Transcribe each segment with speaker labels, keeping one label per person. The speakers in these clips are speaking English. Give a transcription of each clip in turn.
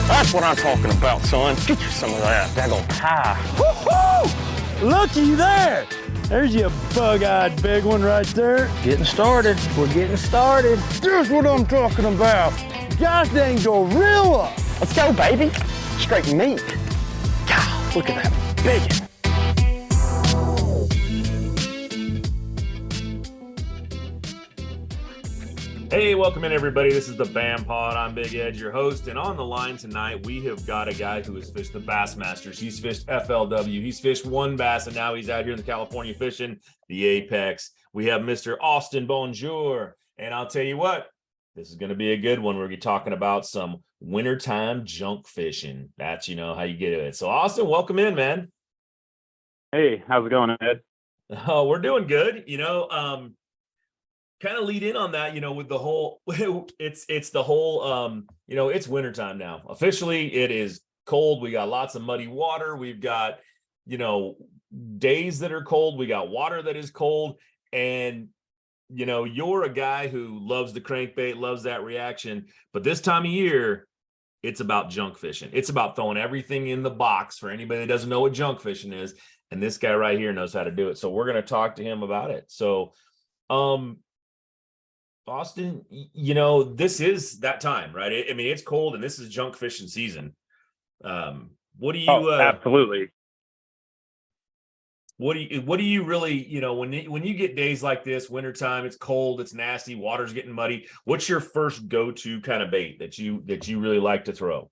Speaker 1: That's what I'm talking about, son. Get you some of that daggone pie.
Speaker 2: Woo-hoo! Looky there. There's your bug-eyed big one right there.
Speaker 1: Getting started. We're getting started.
Speaker 2: Here's what I'm talking about. Gosh dang gorilla.
Speaker 1: Let's go, baby. Straight meat. God, look at that biggin.
Speaker 3: Hey, welcome in, everybody. This is the BamPod. I'm Big Edge, your host. And on the line tonight, we have got a guy who has fished the Bass Masters. He's fished FLW. He's fished one bass, and now he's out here in California fishing the Apex. We have Mr. Austin Bonjour. And I'll tell you what, this is going to be a good one. We're going to be talking about some wintertime junk fishing. That's, how you get it. So, Austin, welcome in, man.
Speaker 4: Hey, how's it going, Ed?
Speaker 3: Oh, we're doing good. Kind of lead in on that, with the whole, it's the whole, it's wintertime now. Officially, it is cold. We got lots of muddy water. We've got, days that are cold. We got water that is cold. And, you're a guy who loves the crankbait, loves that reaction. But this time of year, it's about junk fishing. It's about throwing everything in the box for anybody that doesn't know what junk fishing is. And this guy right here knows how to do it. So we're going to talk to him about it. So, Austin, this is that time, right? It's cold and this is junk fishing season. What do you
Speaker 4: absolutely.
Speaker 3: What do you really, when you get days like this, wintertime, it's cold, it's nasty, water's getting muddy. What's your first go-to kind of bait that you really like to throw?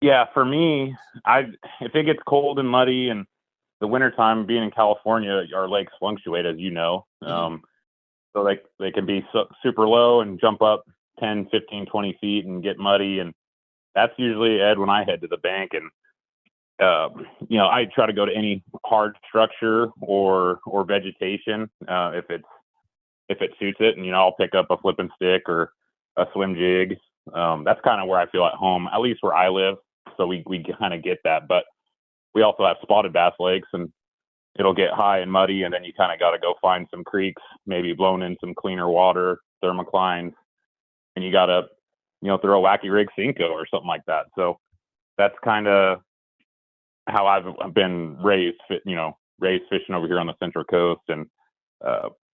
Speaker 4: Yeah, for me, if it gets cold and muddy and the wintertime, being in California, our lakes fluctuate, as you know.
Speaker 3: Mm-hmm.
Speaker 4: So they can be super low and jump up 10, 15, 20 feet and get muddy. And that's usually, Ed, when I head to the bank. And, I try to go to any hard structure or vegetation if it suits it. And, I'll pick up a flipping stick or a swim jig. That's kind of where I feel at home, at least where I live. So we kind of get that. But we also have spotted bass lakes, and it'll get high and muddy, and then you kind of got to go find some creeks, maybe blown in some cleaner water, thermoclines, and you got to, throw a wacky rig Cinco or something like that. So that's kind of how I've been raised fishing over here on the Central Coast, and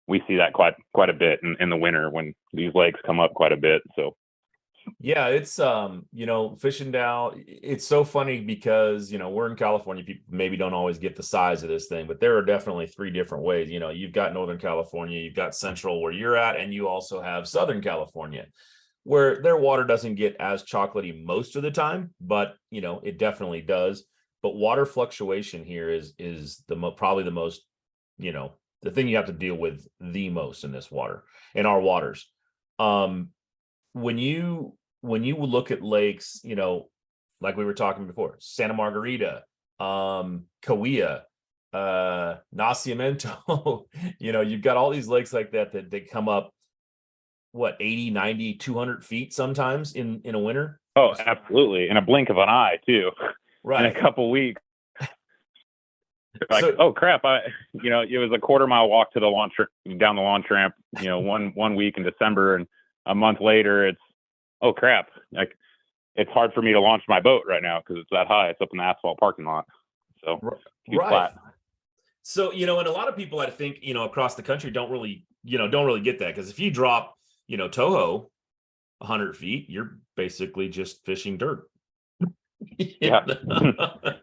Speaker 4: we see that quite a bit in the winter when these lakes come up quite a bit. So.
Speaker 3: Yeah, it's fishing down. It's so funny because we're in California. People maybe don't always get the size of this thing, but there are definitely three different ways. You've got Northern California, you've got Central where you're at, and you also have Southern California, where their water doesn't get as chocolatey most of the time, but it definitely does. But water fluctuation here is probably the most, the thing you have to deal with the most in this water, in our waters. When you look at lakes, like we were talking before, Santa Margarita, Cahuilla, Nacimiento, you've got all these lakes like that they come up, 80, 90, 200 feet sometimes in a winter.
Speaker 4: Oh, absolutely. In a blink of an eye too.
Speaker 3: Right.
Speaker 4: In a couple weeks. Oh crap. It was a quarter-mile walk to the down the launch ramp, one week in December, and a month later, it's, oh crap. Like, it's hard for me to launch my boat right now because it's that high. It's up in the asphalt parking lot. So
Speaker 3: right.
Speaker 4: Flat.
Speaker 3: So, and a lot of people, I think, across the country don't really get that. Because if you drop, Toho 100 feet, you're basically just fishing dirt.
Speaker 4: Yeah.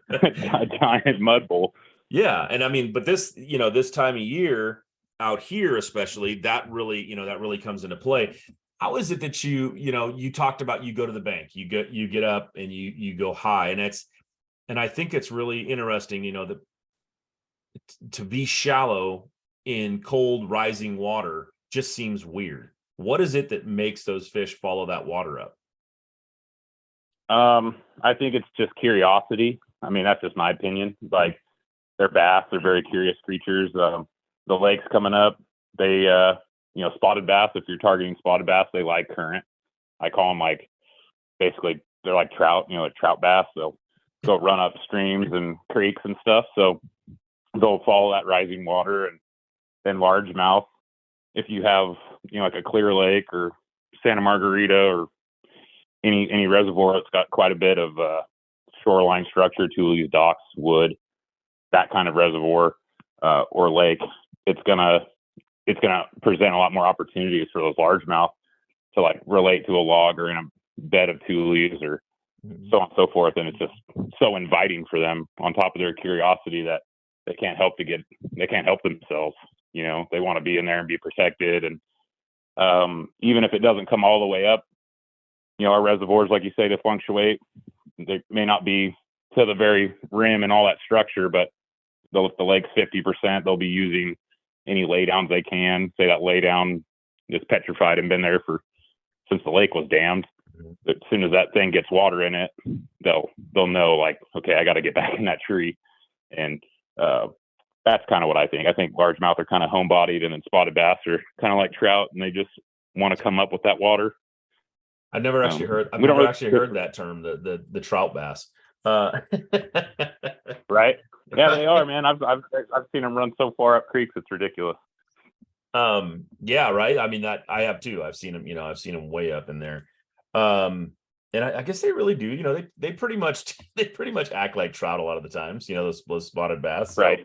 Speaker 4: A giant mud bowl.
Speaker 3: Yeah. And but this, this time of year out here, especially, that really comes into play. How is it that you talked about, you go to the bank, you get up and you go high, and I think it's really interesting, that to be shallow in cold rising water just seems weird. What is it that makes those fish follow that water up?
Speaker 4: I think it's just curiosity. That's just my opinion. Like, they're bass, they're very curious creatures. The lakes coming up, they, spotted bass, if you're targeting spotted bass, they like current. I call them basically, they're like trout, trout bass. They'll go run up streams and creeks and stuff. So they'll follow that rising water. And then largemouth, if you have, like a Clear Lake or Santa Margarita or any reservoir that's got quite a bit of shoreline structure, tules, docks, wood, that kind of reservoir or lake, it's gonna present a lot more opportunities for those largemouth to like relate to a log or in a bed of tules or so on and so forth. And it's just so inviting for them on top of their curiosity that they can't help themselves. You know, they want to be in there and be protected. And even if it doesn't come all the way up, you know, our reservoirs, like you say, they fluctuate. They may not be to the very rim and all that structure, but if the lake's 50%, they'll be using any laydowns they can. Say that laydown is petrified and been there since the lake was dammed. As soon as that thing gets water in it, they'll know, like, okay, I got to get back in that tree. And that's kind of what I think. I think largemouth are kind of homebodied, and then spotted bass are kind of like trout, and they just want to come up with that water.
Speaker 3: I've never actually heard that term, the trout bass.
Speaker 4: Right? Yeah, they are, man. I've seen them run so far up creeks, it's ridiculous.
Speaker 3: Yeah, right. I mean, that I have too. I've seen them way up in there. And I guess they really do. You know, they pretty much act like trout a lot of the times. You know, those spotted bass. So,
Speaker 4: right.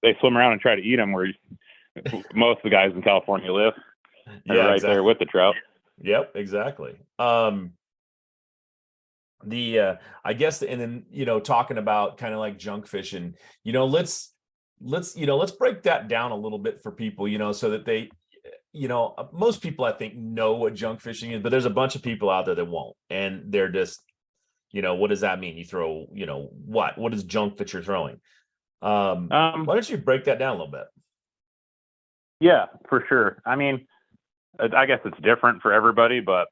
Speaker 4: They swim around and try to eat them, where most of the guys in California live. They're right there with the trout.
Speaker 3: Yep, exactly. I guess, and then, you know, talking about kind of like junk fishing, you know, let's break that down a little bit for people, you know, so that they, you know, most people I think know what junk fishing is, but there's a bunch of people out there that won't, and they're just, you know, what does that mean? You throw, you know, what is junk that you're throwing? Why don't you break that down a little bit?
Speaker 4: Yeah, for sure. I mean, I guess it's different for everybody, but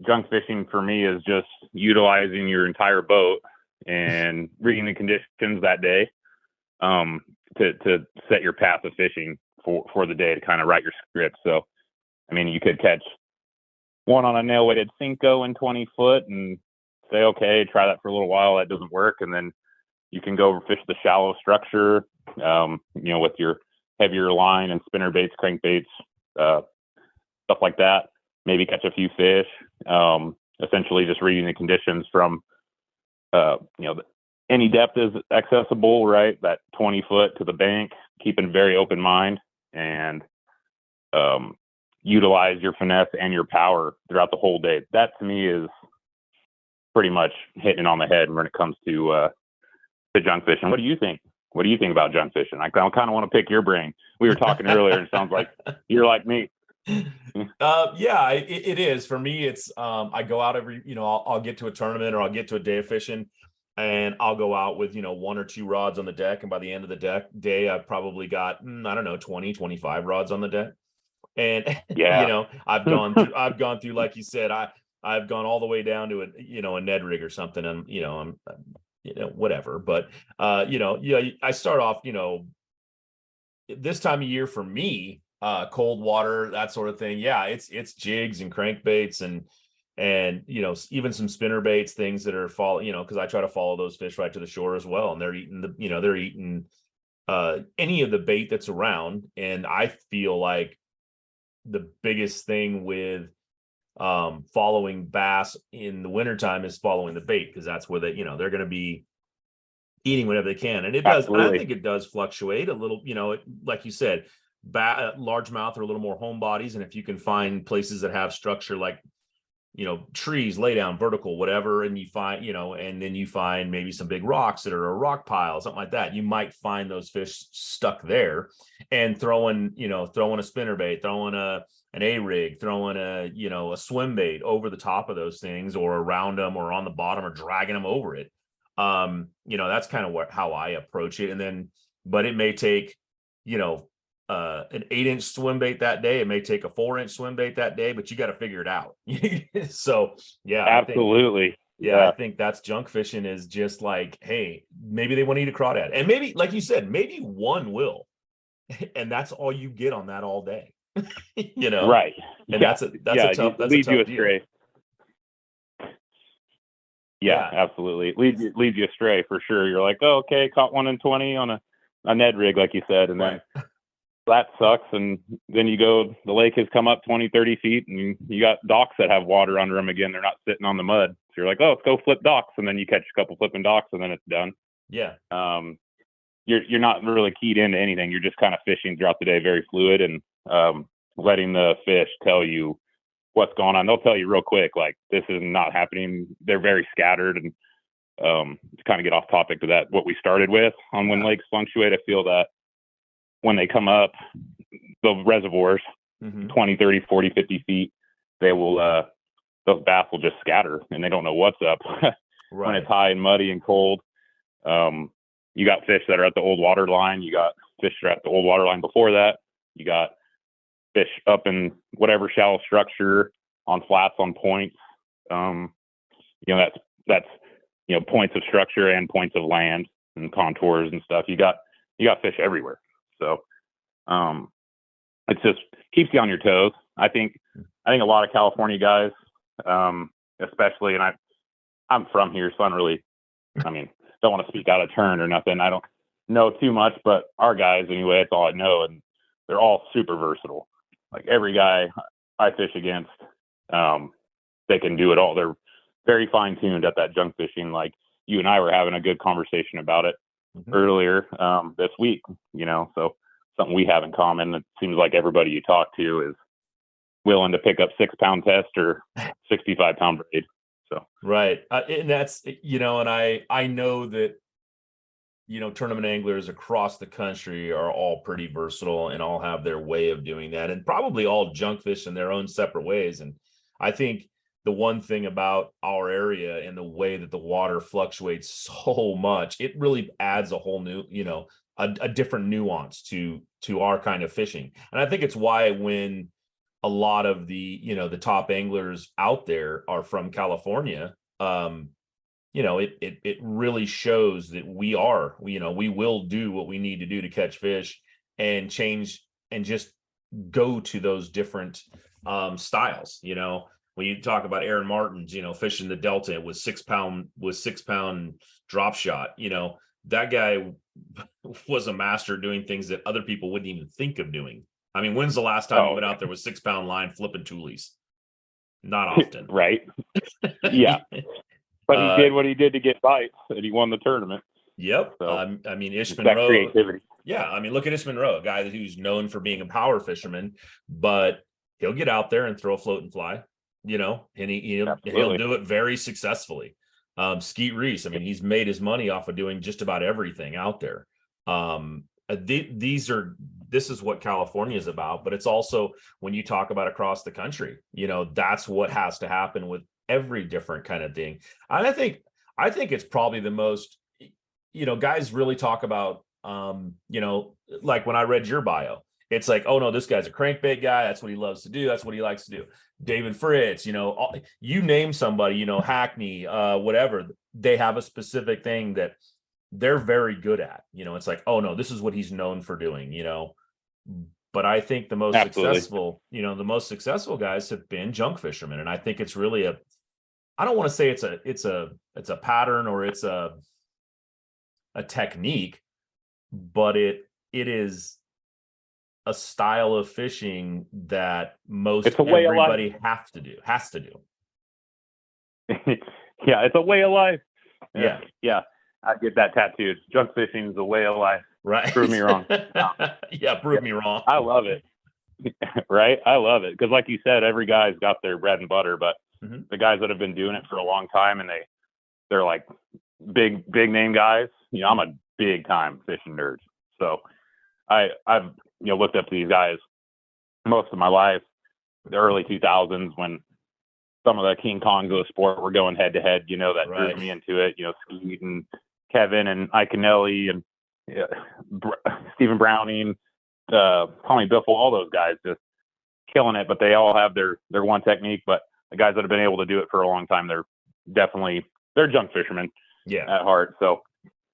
Speaker 4: junk fishing for me is just utilizing your entire boat and reading the conditions that day to set your path of fishing for the day, to kind of write your script. So, I mean, you could catch one on a nail-weighted Cinco in 20 foot and say, okay, try that for a little while. That doesn't work. And then you can go fish the shallow structure, you know, with your heavier line and spinner baits, crankbaits, stuff like that. Maybe catch a few fish. Essentially just reading the conditions from, you know, any depth is accessible, right? That 20 foot to the bank, keeping a very open mind, and utilize your finesse and your power throughout the whole day. That to me is pretty much hitting on the head when it comes to junk fishing. What do you think? What do you think about junk fishing? I kind of want to pick your brain. We were talking earlier, and it sounds like you're like me.
Speaker 3: Yeah, it is. For me, it's I go out every, you know, I'll get to a tournament or I'll get to a day of fishing, and I'll go out with, you know, 1 or 2 rods on the deck. And by the end of the day, I've probably got, I don't know, 20, 25 rods on the deck. And,
Speaker 4: yeah,
Speaker 3: you know, I've gone through, like you said, I've gone all the way down to a Ned rig or something. And, you know, I'm whatever. But, I start off, you know, this time of year for me, cold water, that sort of thing. Yeah, it's jigs and crankbaits and you know, even some spinner baits, things that are because I try to follow those fish right to the shore as well, and they're eating any of the bait that's around. And I feel like the biggest thing with following bass in the wintertime is following the bait, because that's where they're going to be eating whatever they can. And it does. And I think it does fluctuate a little, you know, like you said, largemouth are a little more homebodies. And if you can find places that have structure, like, you know, trees, lay down, vertical, whatever, and you find, you know, and then you find maybe some big rocks that are a rock pile, something like that, you might find those fish stuck there. And throwing a spinner bait, throwing an A-rig, throwing a swim bait over the top of those things, or around them, or on the bottom, or dragging them over it. That's kind of how I approach it. And then, but it may take, an 8-inch swim bait that day. It may take a 4-inch swim bait that day, but you got to figure it out. So yeah,
Speaker 4: absolutely.
Speaker 3: I think that's junk fishing, is just like, hey, maybe they want to eat a crawdad, and maybe, like you said, maybe one will, and that's all you get on that all day.
Speaker 4: Right.
Speaker 3: And that's a tough deal.
Speaker 4: Yeah, absolutely. It leads you astray for sure. You're like, oh, okay, caught one in 20 on a Ned rig, like you said, and then that sucks. And then the lake has come up 20, 30 feet, and you got docks that have water under them again. They're not sitting on the mud. So you're like, oh, let's go flip docks. And then you catch a couple flipping docks, and then it's done.
Speaker 3: Yeah.
Speaker 4: You're not really keyed into anything. You're just kind of fishing throughout the day, very fluid, and letting the fish tell you what's going on. They'll tell you real quick, like, this is not happening. They're very scattered. And to kind of get off topic to that, what we started with on when lakes fluctuate, I feel that when they come up, the reservoirs, 20, 30, 40, 50 feet, they will, those bass will just scatter and they don't know what's up. When it's high and muddy and cold. You got fish that are at the old water line. You got fish that are at the old water line before that. You got fish up in whatever shallow structure on flats, on points. That's points of structure and points of land and contours and stuff. You got fish everywhere. So it just keeps you on your toes. I think a lot of California guys, especially, and I'm from here, so don't want to speak out of turn or nothing. I don't know too much, but our guys anyway, that's all I know. And they're all super versatile. Like every guy I fish against, they can do it all. They're very fine tuned at that junk fishing. Like you and I were having a good conversation about it earlier this week, so something we have in common. It seems like everybody you talk to is willing to pick up 6-pound test or 65-pound braid. So
Speaker 3: right, and that's and I know that tournament anglers across the country are all pretty versatile and all have their way of doing that, and probably all junk fish in their own separate ways. And I think the one thing about our area and the way that the water fluctuates so much, it really adds a whole new, a different nuance to our kind of fishing. And I think it's why when a lot of the, the top anglers out there are from California, it really shows that we will do what we need to do to catch fish and change and just go to those different styles. When you talk about Aaron Martin's, fishing the Delta with 6-pound drop shot, that guy was a master doing things that other people wouldn't even think of doing. I mean, when's the last time you went out there with 6-pound line flipping toolies? Not often.
Speaker 4: Right. Yeah. But he did what he did to get bites, and he won the tournament.
Speaker 3: Yep.
Speaker 4: So,
Speaker 3: Ishman
Speaker 4: that
Speaker 3: Rowe.
Speaker 4: Creativity.
Speaker 3: Yeah. Look at Ishman Rowe, a guy who's known for being a power fisherman, but he'll get out there and throw a float and fly, and he'll do it very successfully. Skeet Reese, he's made his money off of doing just about everything out there. This is what California is about, but it's also when you talk about across the country, that's what has to happen with every different kind of thing. And I think it's probably the most, guys really talk about, like when I read your bio, it's like, oh no, this guy's a crankbait guy. That's what he loves to do. That's what he likes to do. David Fritz, you name somebody, Hackney, whatever, they have a specific thing that they're very good at. It's like, oh no, this is what he's known for doing, But I think the most successful guys have been junk fishermen. And I think it's really I don't want to say it's a pattern or it's a technique, but it is a style of fishing that everybody has to do.
Speaker 4: Yeah, it's a way of life.
Speaker 3: Yeah.
Speaker 4: Yeah. I get that tattooed. Junk fishing is a way of life.
Speaker 3: Right.
Speaker 4: Prove me wrong.
Speaker 3: Yeah, prove me wrong.
Speaker 4: I love it. Right? I love it. Because like you said, every guy's got their bread and butter, but the guys that have been doing it for a long time and they're like big name guys. I'm a big time fishing nerd. So I've looked up to these guys most of my life, the early 2000s when some of the King Kongs of the sport were going head to head, that drew me into it, Skeet and Kevin and Iconelli and Stephen Browning, Tommy Biffle, all those guys just killing it, but they all have their one technique. But the guys that have been able to do it for a long time, they're junk fishermen at heart. So,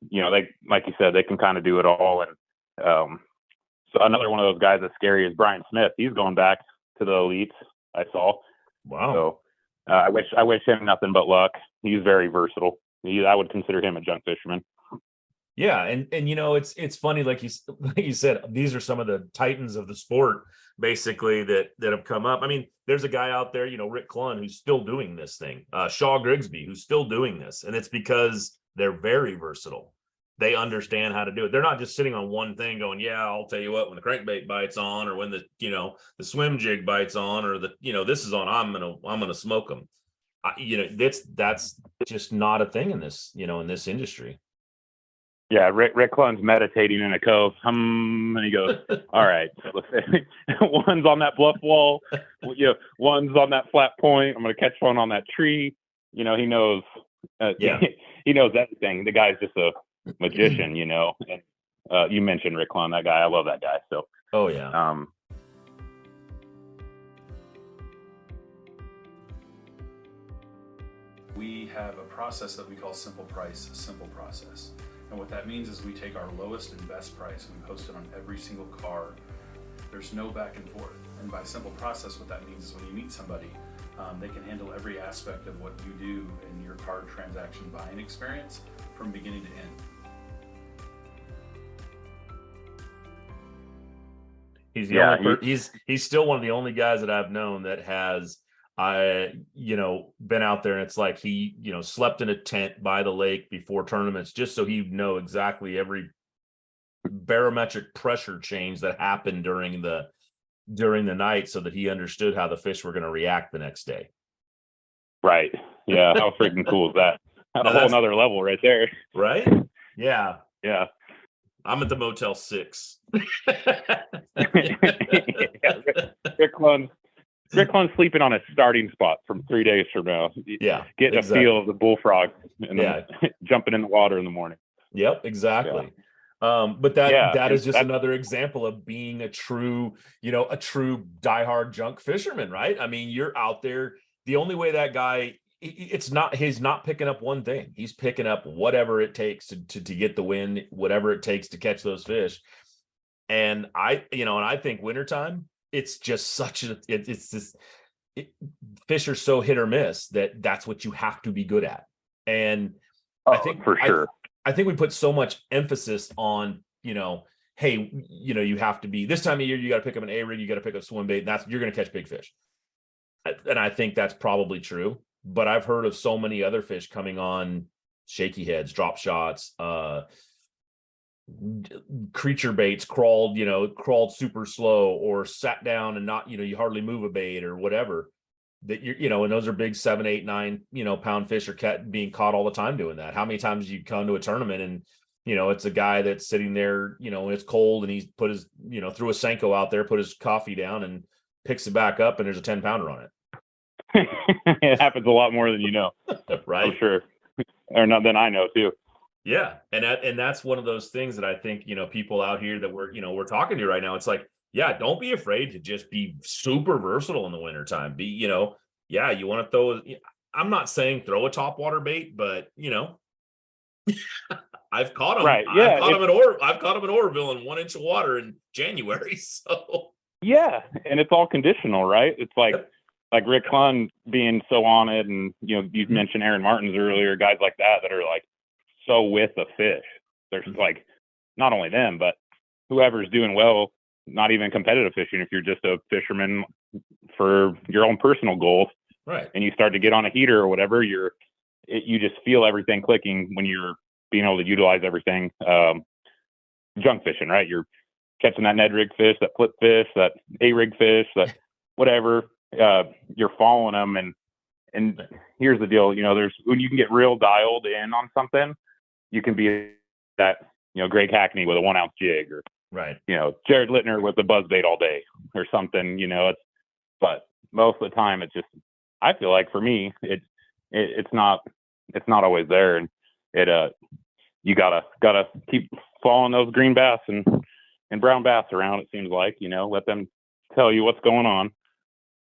Speaker 4: they, like you said, they can kind of do it all. And so another one of those guys that's scary is Brian Smith. He's going back to the elites, I saw.
Speaker 3: Wow.
Speaker 4: So I wish him nothing but luck. He's very versatile. I would consider him a junk fisherman.
Speaker 3: Yeah, and it's funny, like you said, these are some of the titans of the sport, basically, that have come up. I mean, there's a guy out there, Rick Clunn, who's still doing this thing, Shaw Grigsby, who's still doing this, and it's because they're very versatile. They understand how to do it. They're not just sitting on one thing going, yeah, I'll tell you what, when the crankbait bites on, or when the swim jig bites on, or this is on, I'm gonna smoke them. That's just not a thing in this industry.
Speaker 4: Yeah, Rick Clunn's meditating in a cove. And he goes, all right, so one's on that bluff wall, one's on that flat point. I'm going to catch one on that tree. He knows, he knows everything. The guy's just a magician, And you mentioned Rick Clunn, that guy. I love that guy. So,
Speaker 3: oh yeah.
Speaker 5: We have a process that we call simple price, simple process. And what that means is we take our lowest and best price and we post it on every single car. There's no back and forth. And by simple process, what that means is when you meet somebody, they can handle every aspect of what you do in your car transaction buying experience from beginning to end.
Speaker 3: He's still one of the only guys that I've known that has been out there, and it's like he, slept in a tent by the lake before tournaments just so he'd know exactly every barometric pressure change that happened during the night so that he understood how the fish were going to react the next day.
Speaker 4: Right. Yeah. How freaking cool is that? A whole nother level right there.
Speaker 3: Right? Yeah.
Speaker 4: Yeah.
Speaker 3: I'm at the Motel 6.
Speaker 4: Rick Clunn's sleeping on a starting spot from 3 days from now.
Speaker 3: Yeah.
Speaker 4: Getting exactly. A feel of the bullfrog and jumping in the water in the morning.
Speaker 3: Yep, exactly. Yeah. But that is just another example of being a true diehard junk fisherman, right? I mean, you're out there. The only way that guy, he's not picking up one thing. He's picking up whatever it takes to get the win, whatever it takes to catch those fish. And I think wintertime, it's just fish are so hit or miss that's what you have to be good at. And I think
Speaker 4: for sure,
Speaker 3: I think we put so much emphasis on, hey, you have to be this time of year, you got to pick up an A-rig, you got to pick up swim bait, and you're going to catch big fish. And I think that's probably true, but I've heard of so many other fish coming on shaky heads, drop shots, creature baits, crawled super slow, or sat down and not, you hardly move a bait or whatever, that and those are big 7, 8, 9, pound fish are being caught all the time doing that. How many times you come to a tournament and, it's a guy that's sitting there, and it's cold and he's put his, threw a Senko out there, put his coffee down and picks it back up and there's a 10-pounder on it.
Speaker 4: It happens a lot more than
Speaker 3: right?
Speaker 4: I'm sure. Or not than I know too.
Speaker 3: Yeah. And that's one of those things that I think, people out here that we're talking to right now, it's like, yeah, don't be afraid to just be super versatile in the wintertime. Be, you want to throw, I'm not saying throw a topwater bait, but I've caught them. Right. Yeah. I've caught them in Oroville in 1 inch of water in January. So
Speaker 4: yeah. And it's all conditional, right? It's like Rick Clunn being so on it. And, you mentioned Aaron Martins earlier, guys like that are like, so with a fish. There's like not only them, but whoever's doing well, not even competitive fishing. If you're just a fisherman for your own personal goals,
Speaker 3: right,
Speaker 4: and you start to get on a heater or whatever, you just feel everything clicking when you're being able to utilize everything. Junk fishing, right? You're catching that Ned rig fish, that flip fish, that A-rig fish, that whatever. You're following them, and here's the deal. There's when you can get real dialed in on something. You can be that, Greg Hackney with a 1 ounce jig, or,
Speaker 3: right.
Speaker 4: Jared Littner with a buzzbait all day or something, but most of the time it's just, I feel like for me, it's not always there. And you gotta keep following those green bass and brown bass around. It seems like, let them tell you what's going on.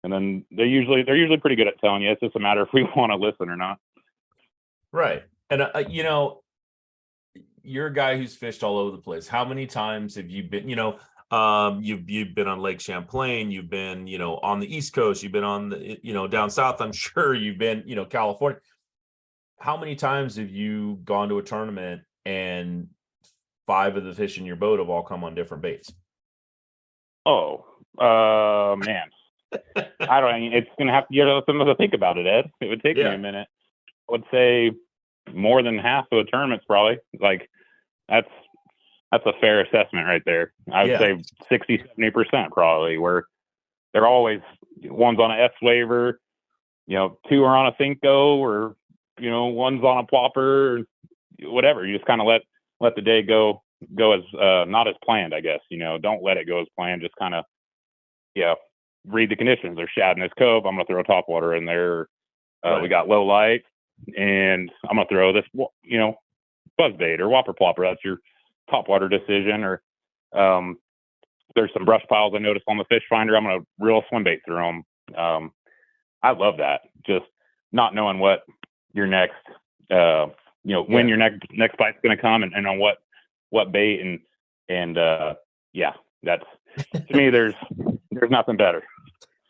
Speaker 4: And then they're usually pretty good at telling you. It's just a matter if we want to listen or not.
Speaker 3: Right. And, you're a guy who's fished all over the place. How many times have you been, you've been on Lake Champlain, you've been, on the East Coast, you've been on the, down South, I'm sure you've been, California. How many times have you gone to a tournament and 5 of the fish in your boat have all come on different baits.
Speaker 4: Oh, man. I don't know. It's going to have to get something to think about it, Ed. It would take me a minute. I would say more than half of the tournaments, probably. Like, that's a fair assessment right there. I would say 60, 70% probably, where they're always one's on a S waiver, 2 are on a Cinco, or, one's on a plopper, or whatever. You just kind of let the day go as not as planned, I guess. Don't let it go as planned. Just kind of, read the conditions. There's shad in this cove. I'm going to throw topwater in there. We got low light, and I'm going to throw this, buzzbait or whopper plopper. That's your topwater decision. Or there's some brush piles I noticed on the fish finder. I'm going to reel a swim bait through them. I love that. Just not knowing what your next, when your next bite's going to come, and on what bait, and that's, to me, there's nothing better.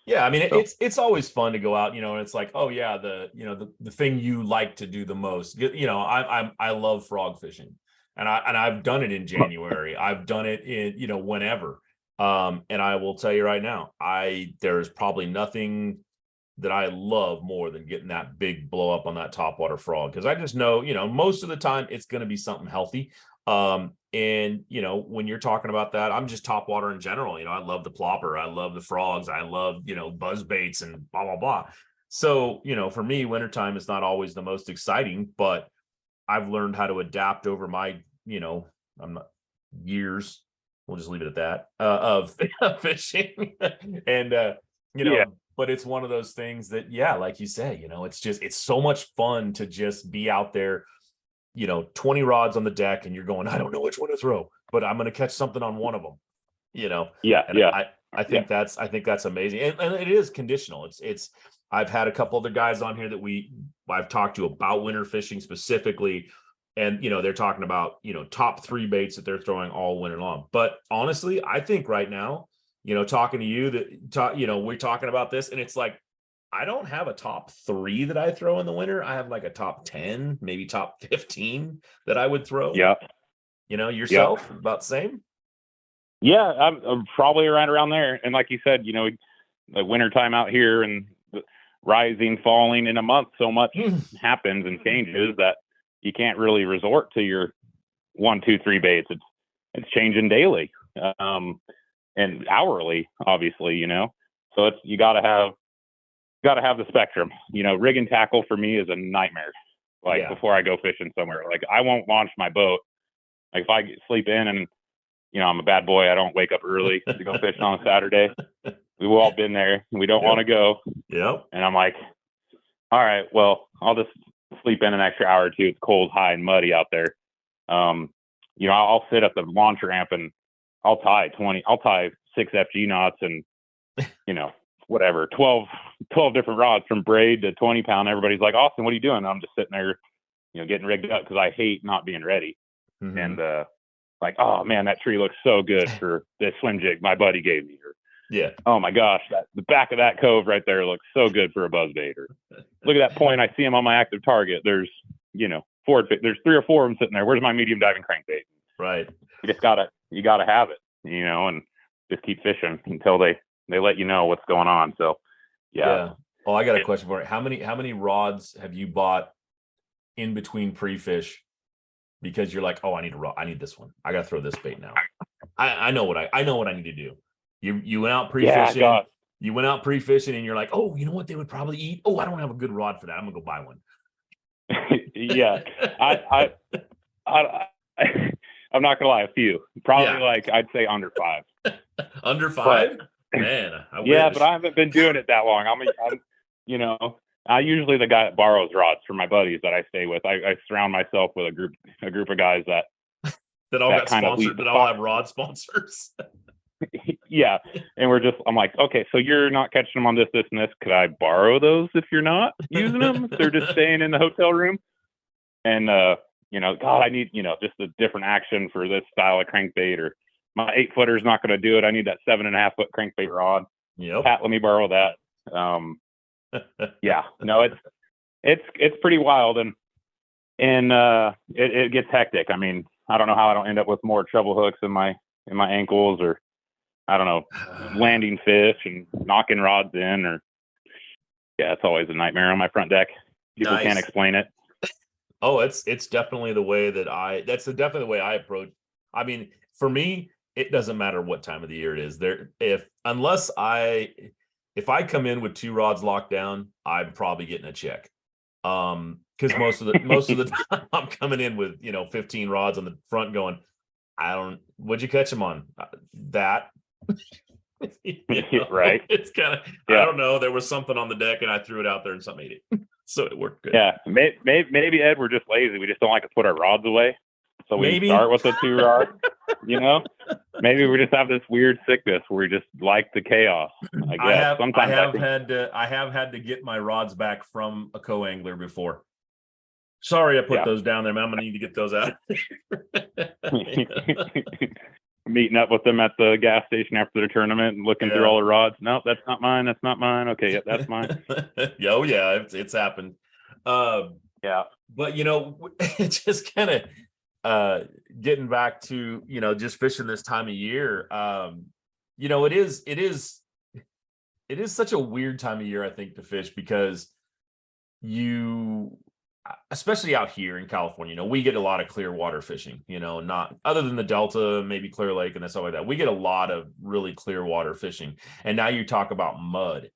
Speaker 3: Yeah, I mean, it's always fun to go out, and it's like, oh yeah, the thing you like to do the most. I love frog fishing, and I've done it in January. I've done it in whenever. And I will tell you right now, there's probably nothing that I love more than getting that big blow up on that topwater frog, because I just know, most of the time it's going to be something healthy. And when you're talking about that, I'm just topwater in general. I love the plopper, I love the frogs, I love buzz baits and blah blah blah. So for me, wintertime is not always the most exciting, but I've learned how to adapt over my I'm not years. We'll just leave it at that of fishing, and But it's one of those things that, like you say, it's so much fun to just be out there. 20 rods on the deck, and you're going, I don't know which one to throw, but I'm going to catch something on one of them, I think that's amazing. And it is conditional. I've had a couple other guys on here that I've talked to about winter fishing specifically. And, they're talking about, top 3 baits that they're throwing all winter long. But honestly, I think right now, talking to you we're talking about this, and it's like, I don't have a top 3 that I throw in the winter. I have like a top 10, maybe top 15 that I would throw.
Speaker 4: Yeah.
Speaker 3: Yourself, about the same.
Speaker 4: Yeah, I'm probably around there. And like you said, the winter time out here, and rising, falling in a month, so much happens and changes that you can't really resort to your 1, 2, 3 baits. It's changing daily, and hourly, obviously, so you gotta have the spectrum. Rig and tackle for me is a nightmare. Before I go fishing somewhere, I won't launch my boat. If I sleep in, and I'm a bad boy, I don't wake up early to go fishing on a Saturday. We've all been there, and we don't want to go.
Speaker 3: Yep.
Speaker 4: And I'm like, all right, well, I'll just sleep in an extra hour or two. It's cold, high, and muddy out there. I'll sit at the launch ramp, and I'll tie 6 FG knots, and whatever, 12 different rods from braid to 20 pound. Everybody's like, Austin, what are you doing? I'm just sitting there, getting rigged up, because I hate not being ready.
Speaker 3: Mm-hmm.
Speaker 4: And oh man, that tree looks so good for this swim jig my buddy gave me. Or, oh my gosh, the back of that cove right there looks so good for a buzzbait. Or look at that point, I see him on my active target. There's 3 or 4 of them sitting there. Where's my medium diving crankbait?
Speaker 3: Right.
Speaker 4: You gotta have it, and just keep fishing until they let you know what's going on. So
Speaker 3: yeah. Well, I got a question for you. How many rods have you bought in between pre-fish because you're like, oh, I need a rod, I need this one, I gotta throw this bait now? I know what I need to do. You went out pre-fishing.
Speaker 4: Yeah,
Speaker 3: you went out pre-fishing, and you're like, oh, you know what they would probably eat? Oh, I don't have a good rod for that. I'm gonna go buy one.
Speaker 4: Yeah. I'm not gonna lie, a few. Probably I'd say under 5.
Speaker 3: Under 5? Man, I wish.
Speaker 4: Yeah, but I haven't been doing it that long. I'm usually the guy that borrows rods from my buddies that I stay with. I surround myself with a group of guys that
Speaker 3: all got sponsored, that all have rod sponsors.
Speaker 4: Yeah. And I'm like, okay, so you're not catching them on this, and this. Could I borrow those if you're not using them? If they're just staying in the hotel room? And, God, I need, just a different action for this style of crankbait, or my 8-footer is not going to do it. I need that 7.5-foot crankbait rod.
Speaker 3: Yep.
Speaker 4: Pat, let me borrow that. Yeah, no, it's pretty wild, and it gets hectic. I mean, I don't know how I don't end up with more treble hooks in my ankles, or I don't know, landing fish and knocking rods in, or yeah, it's always a nightmare on my front deck. People
Speaker 3: Nice.
Speaker 4: can't explain it.
Speaker 3: Oh, it's definitely the way that definitely the way I approach. I mean, for me, it doesn't matter what time of the year it is. If I come in with 2 rods locked down, I'm probably getting a check. Because most of the time I'm coming in with 15 rods on the front going, what'd you catch them on? That
Speaker 4: Right.
Speaker 3: It's kind of, I don't know. There was something on the deck and I threw it out there and something ate it. So it worked good.
Speaker 4: Yeah. Maybe Ed, we're just lazy. We just don't like to put our rods away. So we start with the 2 rods, maybe we just have this weird sickness where we just like the chaos. I guess sometimes
Speaker 3: I have had to get my rods back from a co-angler before. Sorry, I put those down there, man. I'm gonna need to get those out.
Speaker 4: Meeting up with them at the gas station after the tournament and looking through all the rods. No, that's not mine. That's not mine. Okay, yeah, that's mine.
Speaker 3: Oh yeah, it's happened.
Speaker 4: Yeah,
Speaker 3: but it's just kind of getting back to just fishing this time of year. It is such a weird time of year, I think, to fish, because especially out here in California, we get a lot of clear water fishing, not other than the Delta, maybe Clear Lake and stuff like that. We get a lot of really clear water fishing. And now you talk about mud,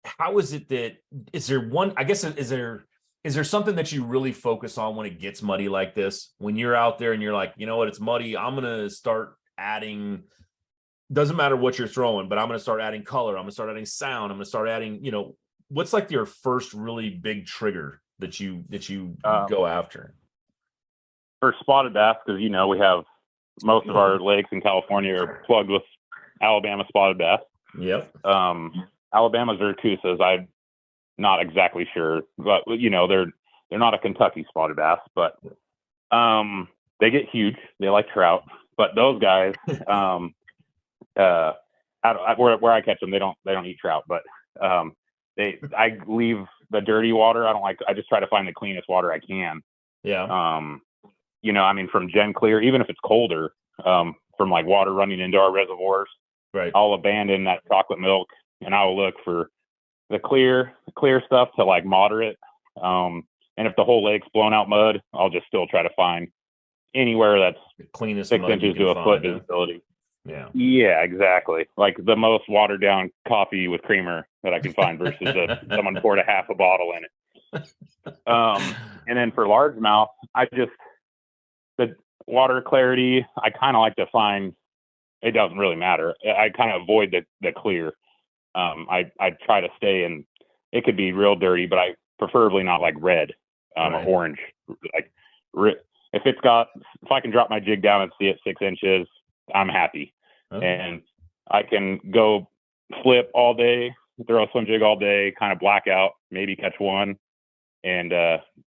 Speaker 3: how is it that, is there something that you really focus on when it gets muddy like this? When you're out there and you're like, it's muddy, I'm going to start adding, doesn't matter what you're throwing, but I'm going to start adding color. I'm going to start adding sound. I'm going to start adding, what's like your first really big trigger that you go after?
Speaker 4: For spotted bass, because we have most of our lakes in California are plugged with Alabama spotted bass.
Speaker 3: Yep.
Speaker 4: Alabama's are Cusas. I'm not exactly sure, but they're not a Kentucky spotted bass, but they get huge. They like trout, but those guys, where I catch them, they don't eat trout, but I leave the dirty water. I just try to find the cleanest water I can.
Speaker 3: Yeah.
Speaker 4: From Gen Clear, even if it's colder, from like water running into our reservoirs,
Speaker 3: right,
Speaker 4: I'll abandon that chocolate milk and I'll look for the clear stuff to like moderate. And if the whole lake's blown out mud, I'll just still try to find anywhere that's
Speaker 3: the cleanest
Speaker 4: 6 inches to a foot visibility. Yeah, exactly. Like the most watered down coffee with creamer that I can find versus someone poured a half a bottle in it. And then for largemouth, the water clarity, I kind of like to find, it doesn't really matter. I kind of avoid the clear. I try to stay in, it could be real dirty, but I preferably not like red, or orange. Like if I can drop my jig down and see it 6 inches, I'm happy. Okay. And I can go flip all day, throw a swim jig all day, kind of black out, maybe catch one, and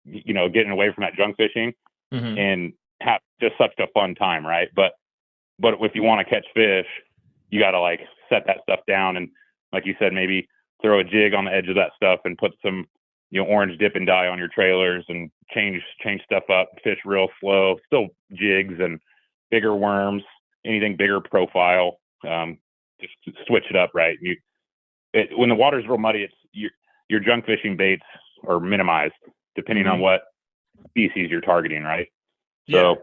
Speaker 4: getting away from that junk fishing, and have just such a fun time, right? But if you want to catch fish, you got to like set that stuff down, and like you said, maybe throw a jig on the edge of that stuff and put some orange dip and dye on your trailers and change stuff up, fish real slow, still jigs and bigger worms, anything bigger profile, just switch it up, right? When the water's real muddy, your junk fishing baits are minimized depending on what species you're targeting, right?
Speaker 3: Yeah.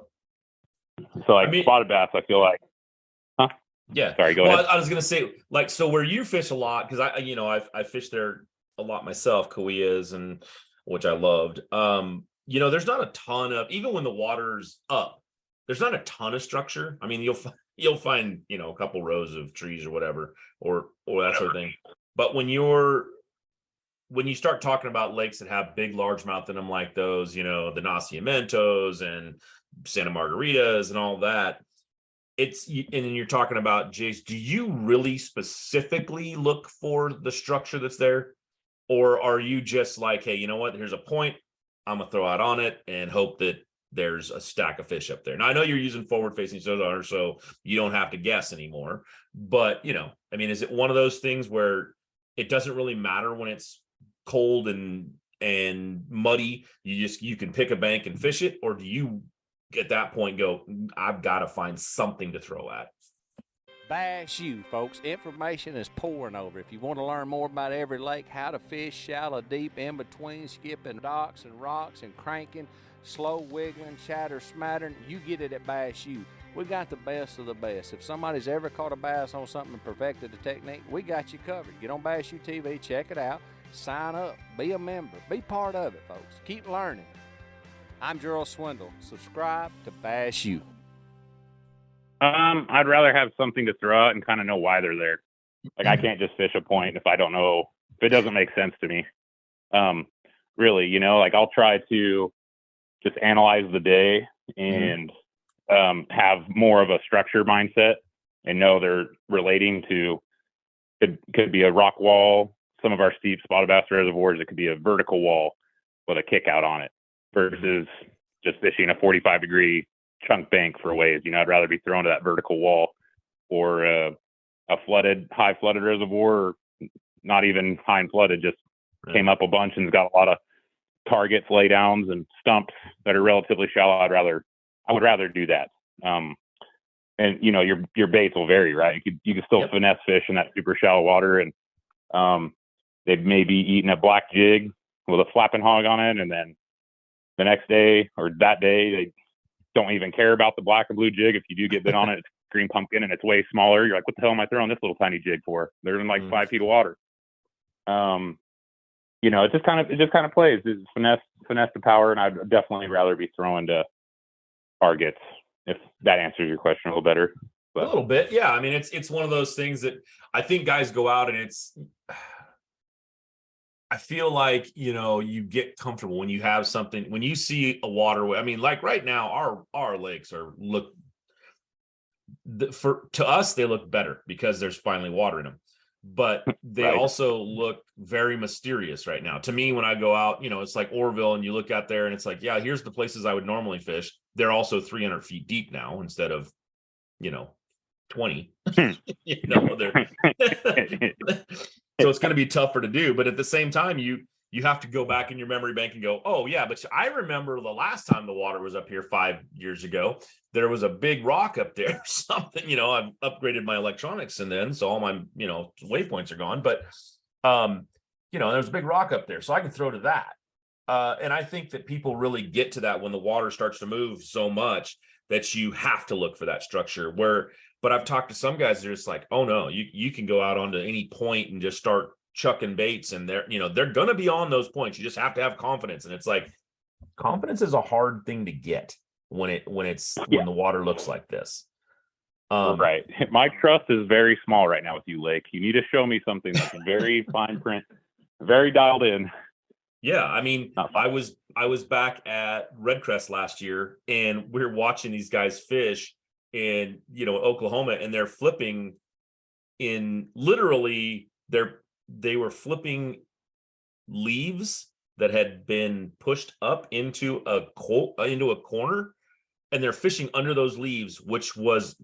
Speaker 4: So like spotted bass, I feel like,
Speaker 3: yeah.
Speaker 4: Sorry, go ahead.
Speaker 3: I was gonna say, like, so where you fish a lot, because I fished there a lot myself, Kauias, and which I loved. There's not a ton of, even when the water's up, there's not a ton of structure. I mean, you'll find a couple rows of trees or whatever, or that sort of thing. But when you start talking about lakes that have big largemouth in them, like those, the Nacimientos and Santa Margaritas and all that, and then you're talking about jigs. Do you really specifically look for the structure that's there, or are you just like, hey, you know what? Here's a point. I'm gonna throw out on it and hope that there's a stack of fish up there. Now I know you're using forward-facing sonar, so you don't have to guess anymore. But is it one of those things where it doesn't really matter when it's cold and and muddy, you can pick a bank and fish it, or do you at that point go, I've got to find something to throw at?
Speaker 6: Bass U, folks. Information is pouring over. If you want to learn more about every lake, how to fish, shallow, deep, in between, skipping docks and rocks and cranking, slow wiggling, chatter, smattering, you get it at Bass U. We got the best of the best. If somebody's ever caught a bass on something and perfected the technique, we got you covered. Get on Bass U TV, check it out, sign up, be a member, be part of it, folks. Keep learning. I'm Gerald Swindle. Subscribe to Bass U.
Speaker 4: I'd rather have something to throw out and kind of know why they're there. Like, I can't just fish a point if I don't know, if it doesn't make sense to me. Really, like I'll try to just analyze the day and have more of a structure mindset and know they're relating to, could be a rock wall, some of our steep spotted bass reservoirs, it could be a vertical wall with a kick out on it versus just fishing a 45-degree chunk bank for waves. I'd rather be thrown to that vertical wall or a high flooded reservoir, or not even high and flooded, just came up a bunch and's got a lot of targets, laydowns, and stumps that are relatively shallow. I would rather do that. And your baits will vary, right? You can still finesse fish in that super shallow water, and they've maybe eaten a black jig with a flapping hog on it, and then the next day or that day they don't even care about the black and blue jig. If you do get bit on it, it's green pumpkin and it's way smaller. You're like, what the hell am I throwing this little tiny jig for? They're in like 5 feet of water. It just kind of plays. It's finesse the power, and I'd definitely rather be throwing to targets, if that answers your question a little better. But
Speaker 3: a little bit, yeah. I mean, it's one of those things that I think guys go out and I feel like, you get comfortable when you have something, when you see a waterway. I mean, like right now, our lakes to us, they look better because there's finally water in them, but they also look very mysterious right now. To me, when I go out, it's like Orville, and you look out there and it's like, yeah, here's the places I would normally fish. They're also 300 feet deep now instead of, 20. So it's going to be tougher to do, but at the same time, you have to go back in your memory bank and go, oh yeah, but I remember the last time the water was up here 5 years ago, there was a big rock up there, something, I've upgraded my electronics and then, so all my, waypoints are gone, but, there's a big rock up there, so I can throw to that. And I think that people really get to that when the water starts to move so much that you have to look for that structure but I've talked to some guys that are just like, oh no, you can go out onto any point and just start chucking baits, and they're going to be on those points. You just have to have confidence. And it's like, confidence is a hard thing to get when the water looks like this.
Speaker 4: Right. My trust is very small right now with you, Lake. You need to show me something that's very fine print, very dialed in.
Speaker 3: Yeah. I mean, I was back at Redcrest last year, and we were watching these guys fish in Oklahoma, and they're flipping in literally they were flipping leaves that had been pushed up into a corner, and they're fishing under those leaves, which was,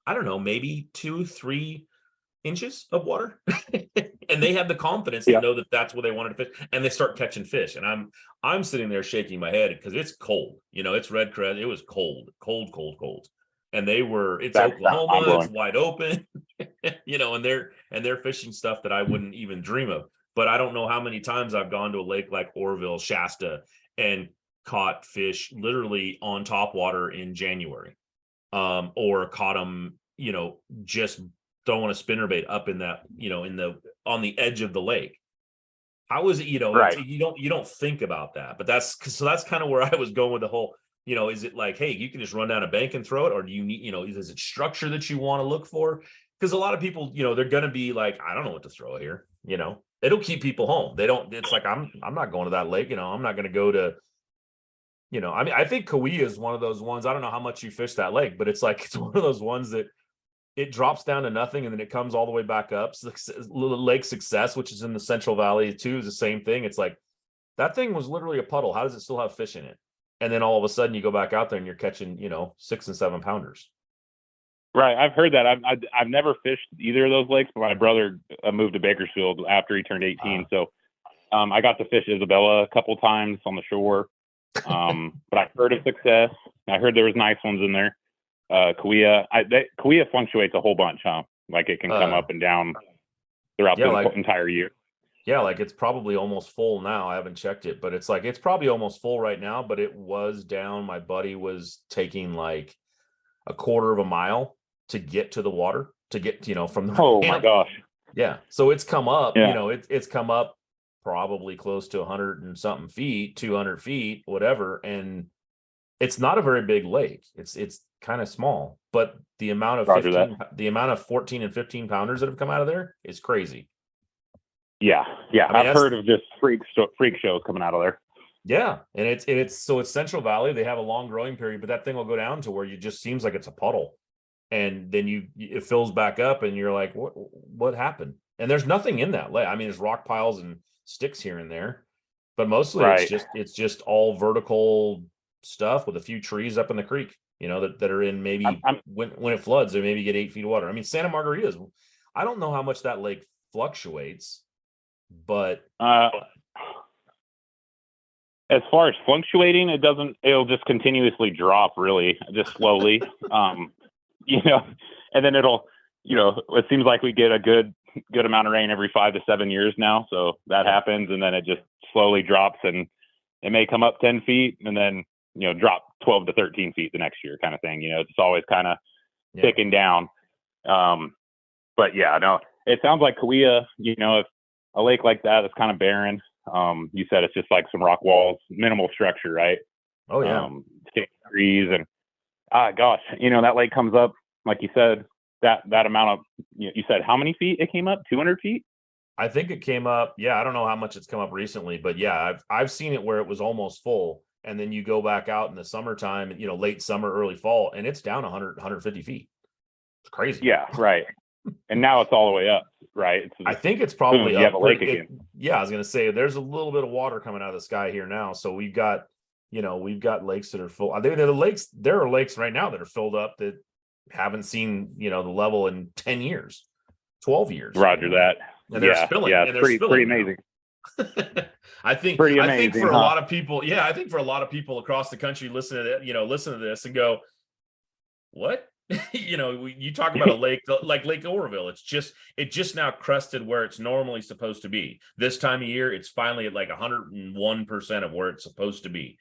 Speaker 3: I don't know, maybe 2-3 inches of water. And they had the confidence to know that that's where they wanted to fish, and they start catching fish. And I'm sitting there shaking my head because it's cold. It's Redcrest. It was cold. And it's Oklahoma, it's wide open, and they're fishing stuff that I wouldn't even dream of. But I don't know how many times I've gone to a lake like Orville, Shasta, and caught fish literally on top water in January, or caught them, just throwing a spinnerbait up in that, on the edge of the lake. How is it, you don't think about that, but that's kind of where I was going with the whole. Is it like, hey, you can just run down a bank and throw it, or do you need, is it structure that you want to look for? Because a lot of people, they're going to be like, I don't know what to throw here. It'll keep people home. It's like, I'm not going to that lake. I'm not going to go to, I mean, I think Kauai is one of those ones. I don't know how much you fish that lake, but it's like, it's one of those ones that it drops down to nothing and then it comes all the way back up. So Lake Success, which is in the Central Valley too, is the same thing. It's like, that thing was literally a puddle. How does it still have fish in it? And then all of a sudden you go back out there and you're catching, 6 and 7 pounders.
Speaker 4: Right. I've heard that. I've never fished either of those lakes, but my brother moved to Bakersfield after he turned 18. So I got to fish Isabella a couple times on the shore, but I've heard of success. I heard there was nice ones in there. Kauai fluctuates a whole bunch, huh? Like it can come up and down throughout the entire year.
Speaker 3: Yeah, like it's probably almost full now. I haven't checked it, but it's like it's probably almost full right now, but it was down. My buddy was taking like a quarter of a mile to get to the water, to get, from the
Speaker 4: Oh
Speaker 3: camp.
Speaker 4: my gosh.
Speaker 3: Yeah. So it's come up,
Speaker 4: Yeah.
Speaker 3: it's come up probably close to 100 and something feet, 200 feet, whatever. And it's not a very big lake. It's kind of small, but the amount of 14 and 15 pounders that have come out of there is crazy.
Speaker 4: Yeah. Yeah.
Speaker 3: I mean,
Speaker 4: I've heard of just freak shows coming out of there.
Speaker 3: Yeah. And it's Central Valley. They have a long growing period, but that thing will go down to where you just seems like it's a puddle. And then it fills back up and you're like, what happened? And there's nothing in that lake. I mean, there's rock piles and sticks here and there, but mostly it's just all vertical stuff with a few trees up in the creek, that are in maybe when it floods, they maybe get 8 feet of water. I mean, Santa Margarita's, I don't know how much that lake fluctuates, but
Speaker 4: as far as fluctuating, it'll just continuously drop, really, just slowly. And then it'll, it seems like we get a good amount of rain every 5 to 7 years now. So that happens. And then it just slowly drops, and it may come up 10 feet and then, drop 12 to 13 feet the next year kind of thing. It's always kind of ticking down. But yeah, no, it sounds like Kauai, if a lake like that is kind of barren, you said it's just like some rock walls, minimal structure, right?
Speaker 3: Oh yeah.
Speaker 4: Trees and gosh, that lake comes up, like you said, that amount of, you said how many feet it came up? 200 feet?
Speaker 3: I think it came up. Yeah. I don't know how much it's come up recently, but yeah, I've seen it where it was almost full. And then you go back out in the summertime, late summer, early fall, and it's down 100, 150 feet. It's crazy.
Speaker 4: Yeah. Right. And now it's all the way up, right?
Speaker 3: I think it's probably
Speaker 4: up. You have a lake again.
Speaker 3: Yeah. I was going to say there's a little bit of water coming out of the sky here now. So we've got lakes that are full. There are lakes right now that are filled up that haven't seen, the level in 10 years, 12 years.
Speaker 4: Roger that.
Speaker 3: And they're spilling.
Speaker 4: Yeah, it's pretty amazing.
Speaker 3: I think for a lot of people, I think for a lot of people across the country listen to this and go, what? You talk about a lake like Lake Oroville. It just now crested where it's normally supposed to be. This time of year, it's finally at like 101% of where it's supposed to be.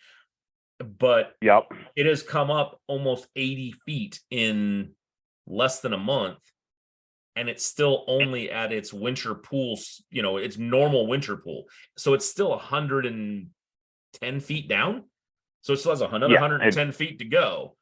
Speaker 3: But it has come up almost 80 feet in less than a month. And it's still only at its winter pool, its normal winter pool. So it's still 110 feet down. So it still has another 110 feet to go.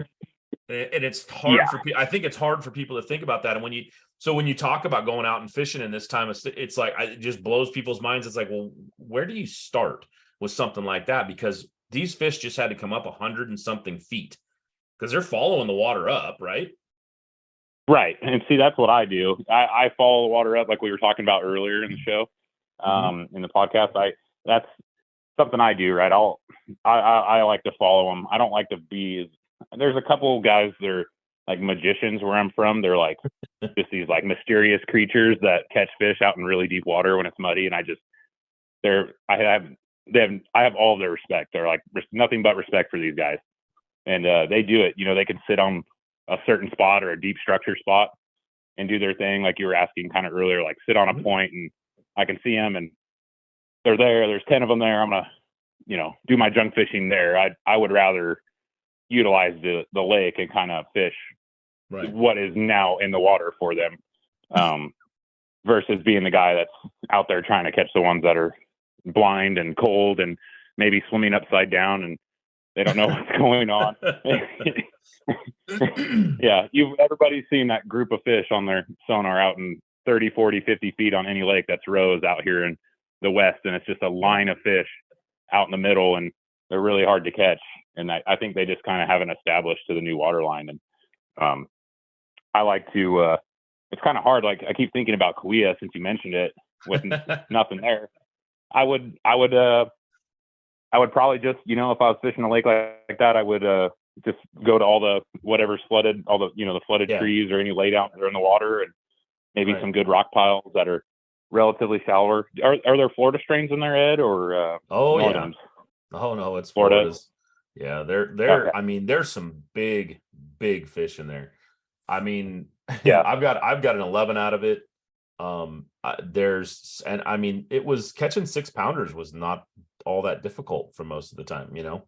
Speaker 3: And it's hard for people. I think it's hard for people to think about that. And when you talk about going out and fishing in this time, it's like, it just blows people's minds. It's like, well, where do you start with something like that? Because these fish just had to come up 100 and something feet because they're following the water up, right?
Speaker 4: Right. And see, that's what I do. I follow the water up like we were talking about earlier in the show, in the podcast. That's something I do, right? I like to follow them. I don't like to be there's a couple of guys that are like magicians where I'm from. They're like just these like mysterious creatures that catch fish out in really deep water when it's muddy. And I have all of their respect. They're like nothing but respect for these guys. And they do it. They can sit on a certain spot or a deep structure spot and do their thing. Like you were asking kind of earlier, like sit on a point and I can see them and they're there. There's 10 of them there. I'm going to, do my junk fishing there. I would rather utilize the lake and kind of fish what is now in the water for them, versus being the guy that's out there trying to catch the ones that are blind and cold and maybe swimming upside down and they don't know what's going on. Yeah, everybody's seen that group of fish on their sonar out in 30, 40, 50 feet on any lake that's rose out here in the West, and it's just a line of fish out in the middle, and they're really hard to catch. And I think they just kind of haven't established to the new water line. And I like to, it's kind of hard. Like I keep thinking about Kauai since you mentioned it with nothing there. I would probably just, if I was fishing a lake like that, I would just go to all the whatever's flooded, all the the flooded trees or any laid out that are in the water, and maybe some good rock piles that are relatively shallower. Are there Florida strains in there, Ed, or
Speaker 3: Oh
Speaker 4: northerns?
Speaker 3: yeah. Oh no, it's
Speaker 4: Florida?
Speaker 3: Florida's. Yeah,
Speaker 4: Okay.
Speaker 3: I mean, there's some big fish in there. I mean,
Speaker 4: Yeah.
Speaker 3: I've got an 11 out of it. And I mean, it was catching 6-pounders was not all that difficult for most of the time, you know.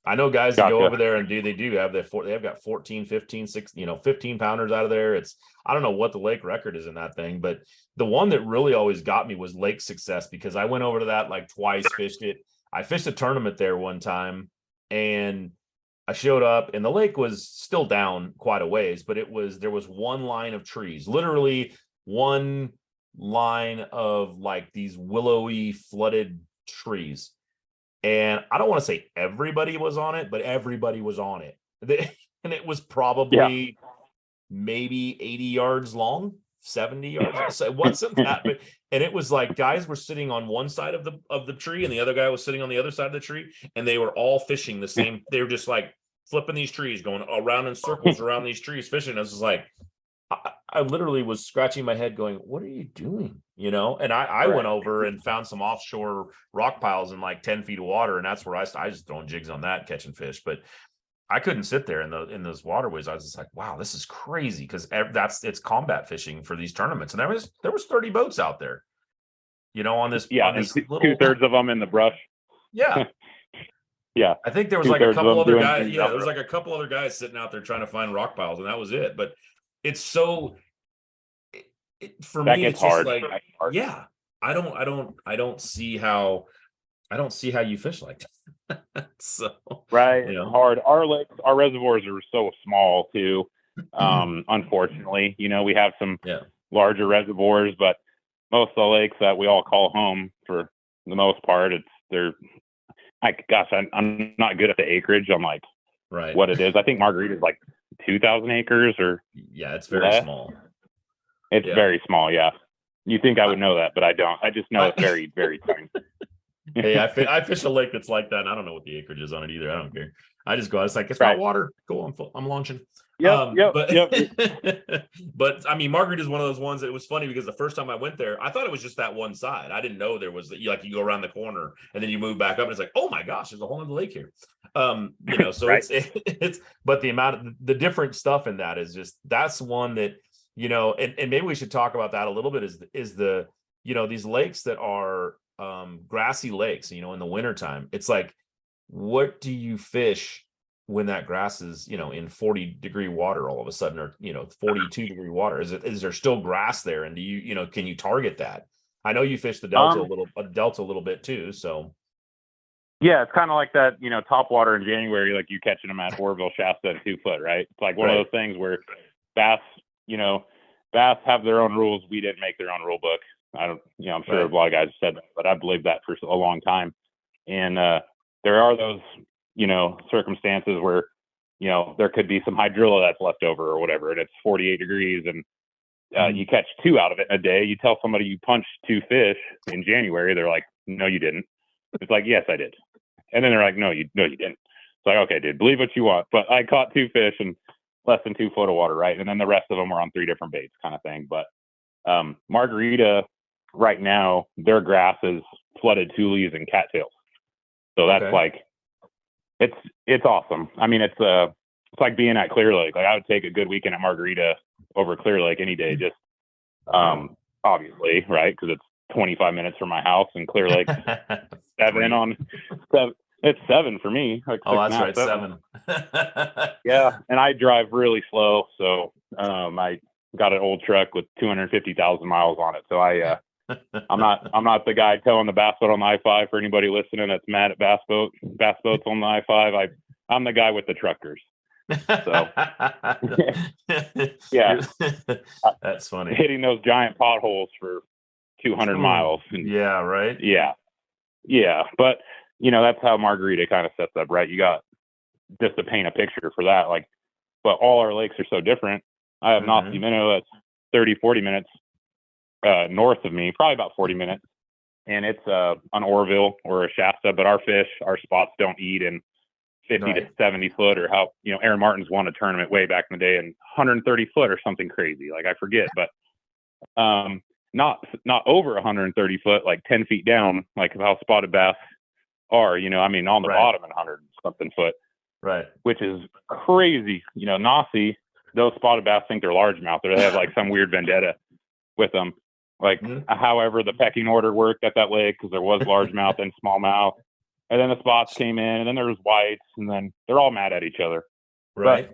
Speaker 3: I know guys that go
Speaker 4: Gotcha.
Speaker 3: over there and they have got 14, 15, 6, 15 pounders out of there. I don't know what the lake record is in that thing, but the one that really always got me was Lake Success, because I went over to that like twice, fished it. I fished a tournament there one time, and I showed up and the lake was still down quite a ways, but there was one line of trees, literally one line of like these willowy flooded trees. And I don't want to say everybody was on it, but everybody was on it. And it was probably maybe 80 yards long, 70 yards. So it wasn't that big. And it was like guys were sitting on one side of the tree and the other guy was sitting on the other side of the tree, and they were all fishing the same. They were just like flipping these trees, going around in circles around these trees fishing. I was just like, I literally was scratching my head going, what are you doing? You know? And I went over and found some offshore rock piles in like 10 feet of water. And that's where I just throwing jigs on that, catching fish. But I couldn't sit there in those waterways. I was just like, wow, this is crazy. Cause it's combat fishing for these tournaments. And there was 30 boats out there, you know, on this,
Speaker 4: Yeah.
Speaker 3: on this
Speaker 4: And
Speaker 3: little,
Speaker 4: 2/3 of them in the brush.
Speaker 3: yeah.
Speaker 4: Yeah.
Speaker 3: I think there was like a
Speaker 4: 2/3 of
Speaker 3: couple
Speaker 4: them
Speaker 3: other
Speaker 4: doing
Speaker 3: guys.
Speaker 4: things
Speaker 3: Yeah.
Speaker 4: out
Speaker 3: There was
Speaker 4: there.
Speaker 3: like a couple other guys sitting out there trying to find rock piles, and that was it. But it's so, for
Speaker 4: That
Speaker 3: me,
Speaker 4: gets
Speaker 3: it's just
Speaker 4: hard.
Speaker 3: like,
Speaker 4: That's hard.
Speaker 3: yeah, I don't see how you fish like that. So,
Speaker 4: Right.
Speaker 3: you know,
Speaker 4: Hard. Our lakes, our reservoirs are so small too. Unfortunately, you know, we have some
Speaker 3: yeah,
Speaker 4: larger reservoirs, but most of the lakes that we all call home, for the most part, I'm not good at the acreage on like
Speaker 3: right.
Speaker 4: what it is. I think Margarita is like 2,000 acres or
Speaker 3: Yeah, it's very
Speaker 4: less.
Speaker 3: small.
Speaker 4: It's
Speaker 3: Yeah.
Speaker 4: very small. Yeah. You think I would know that, but I don't. I just know it's very, very tiny.
Speaker 3: Hey, I fish a lake that's like that, and I don't know what the acreage is on it either. I don't care. I just go. It's like, it's
Speaker 4: Right.
Speaker 3: not water. Cool. I'm launching.
Speaker 4: Yep.
Speaker 3: But I mean, Margaret is one of those ones that was funny, because the first time I went there, I thought it was just that one side. I didn't know there was like, you go around the corner and then you move back up, and it's like, oh my gosh, there's a whole other lake here. You know, so
Speaker 4: Right.
Speaker 3: it's but the different stuff in that is just, that's one that, you know, and maybe we should talk about that a little bit, is the, you know, these lakes that are grassy lakes, you know, in the wintertime. It's like, what do you fish when that grass is, you know, in 40-degree water all of a sudden, or, you know, 42-degree water? Is there still grass there? And do you know, can you target that? I know you fish the delta a little bit too. So
Speaker 4: Yeah, it's kind of like that, you know, top water in January, like you catching them at Orville, Shasta, and 2 foot, right? It's like one of those things where bass have their own rules. We didn't make their own rule book. I'm sure a lot of guys said that, but I believe that for a long time. And there are those, you know, circumstances where, you know, there could be some hydrilla that's left over or whatever, and it's 48 degrees, and you catch 2 out of it in a day. You tell somebody you punched 2 fish in January, they're like, no, you didn't. It's like, yes, I did. And then they're like, no, you didn't. It's like, okay, dude, believe what you want. But I caught 2 fish in less than 2 foot of water, right? And then the rest of them were on 3 different baits, kind of thing. But Margarita, right now, their grass is flooded tules and cattails. So that's like, it's awesome. I mean, it's like being at Clear Lake. Like, I would take a good weekend at Margarita over Clear Lake any day. Just obviously, right? Because it's 25 minutes from my house, and Clear Lake 7 on 7. It's 7 for me. Like,
Speaker 3: oh, that's right, 7.
Speaker 4: Yeah, and I drive really slow, so I got an old truck with 250,000 miles on it. So I'm not the guy towing the bass boat on the I-5 for anybody listening that's mad at bass boats on the I-5. I'm the guy with the truckers. So yeah,
Speaker 3: that's funny.
Speaker 4: Hitting those giant potholes for 200 miles. And,
Speaker 3: yeah, right.
Speaker 4: Yeah, but you know, that's how Margarita kind of sets up, right? You got, just to paint a picture for that, like, but all our lakes are so different. I have Nacimiento that's 30-40 minutes north of me, probably about 40 minutes, and it's an Orville or a Shasta, but our spots don't eat in 50 to 70 foot, or how, you know, Aaron Martin's won a tournament way back in the day in 130 foot or something crazy, like I forget, but not over 130 foot, like 10 feet down, like how spotted bass are, I mean, on the
Speaker 3: Right.
Speaker 4: bottom and 100 something foot,
Speaker 3: Right.
Speaker 4: which is crazy. Nazi, those spotted bass think they're largemouth, or they have like some weird vendetta with them. Like, however the pecking order worked at that lake, because there was largemouth and smallmouth, and then the spots came in, and then there was whites, and then they're all mad at each other.
Speaker 3: Right.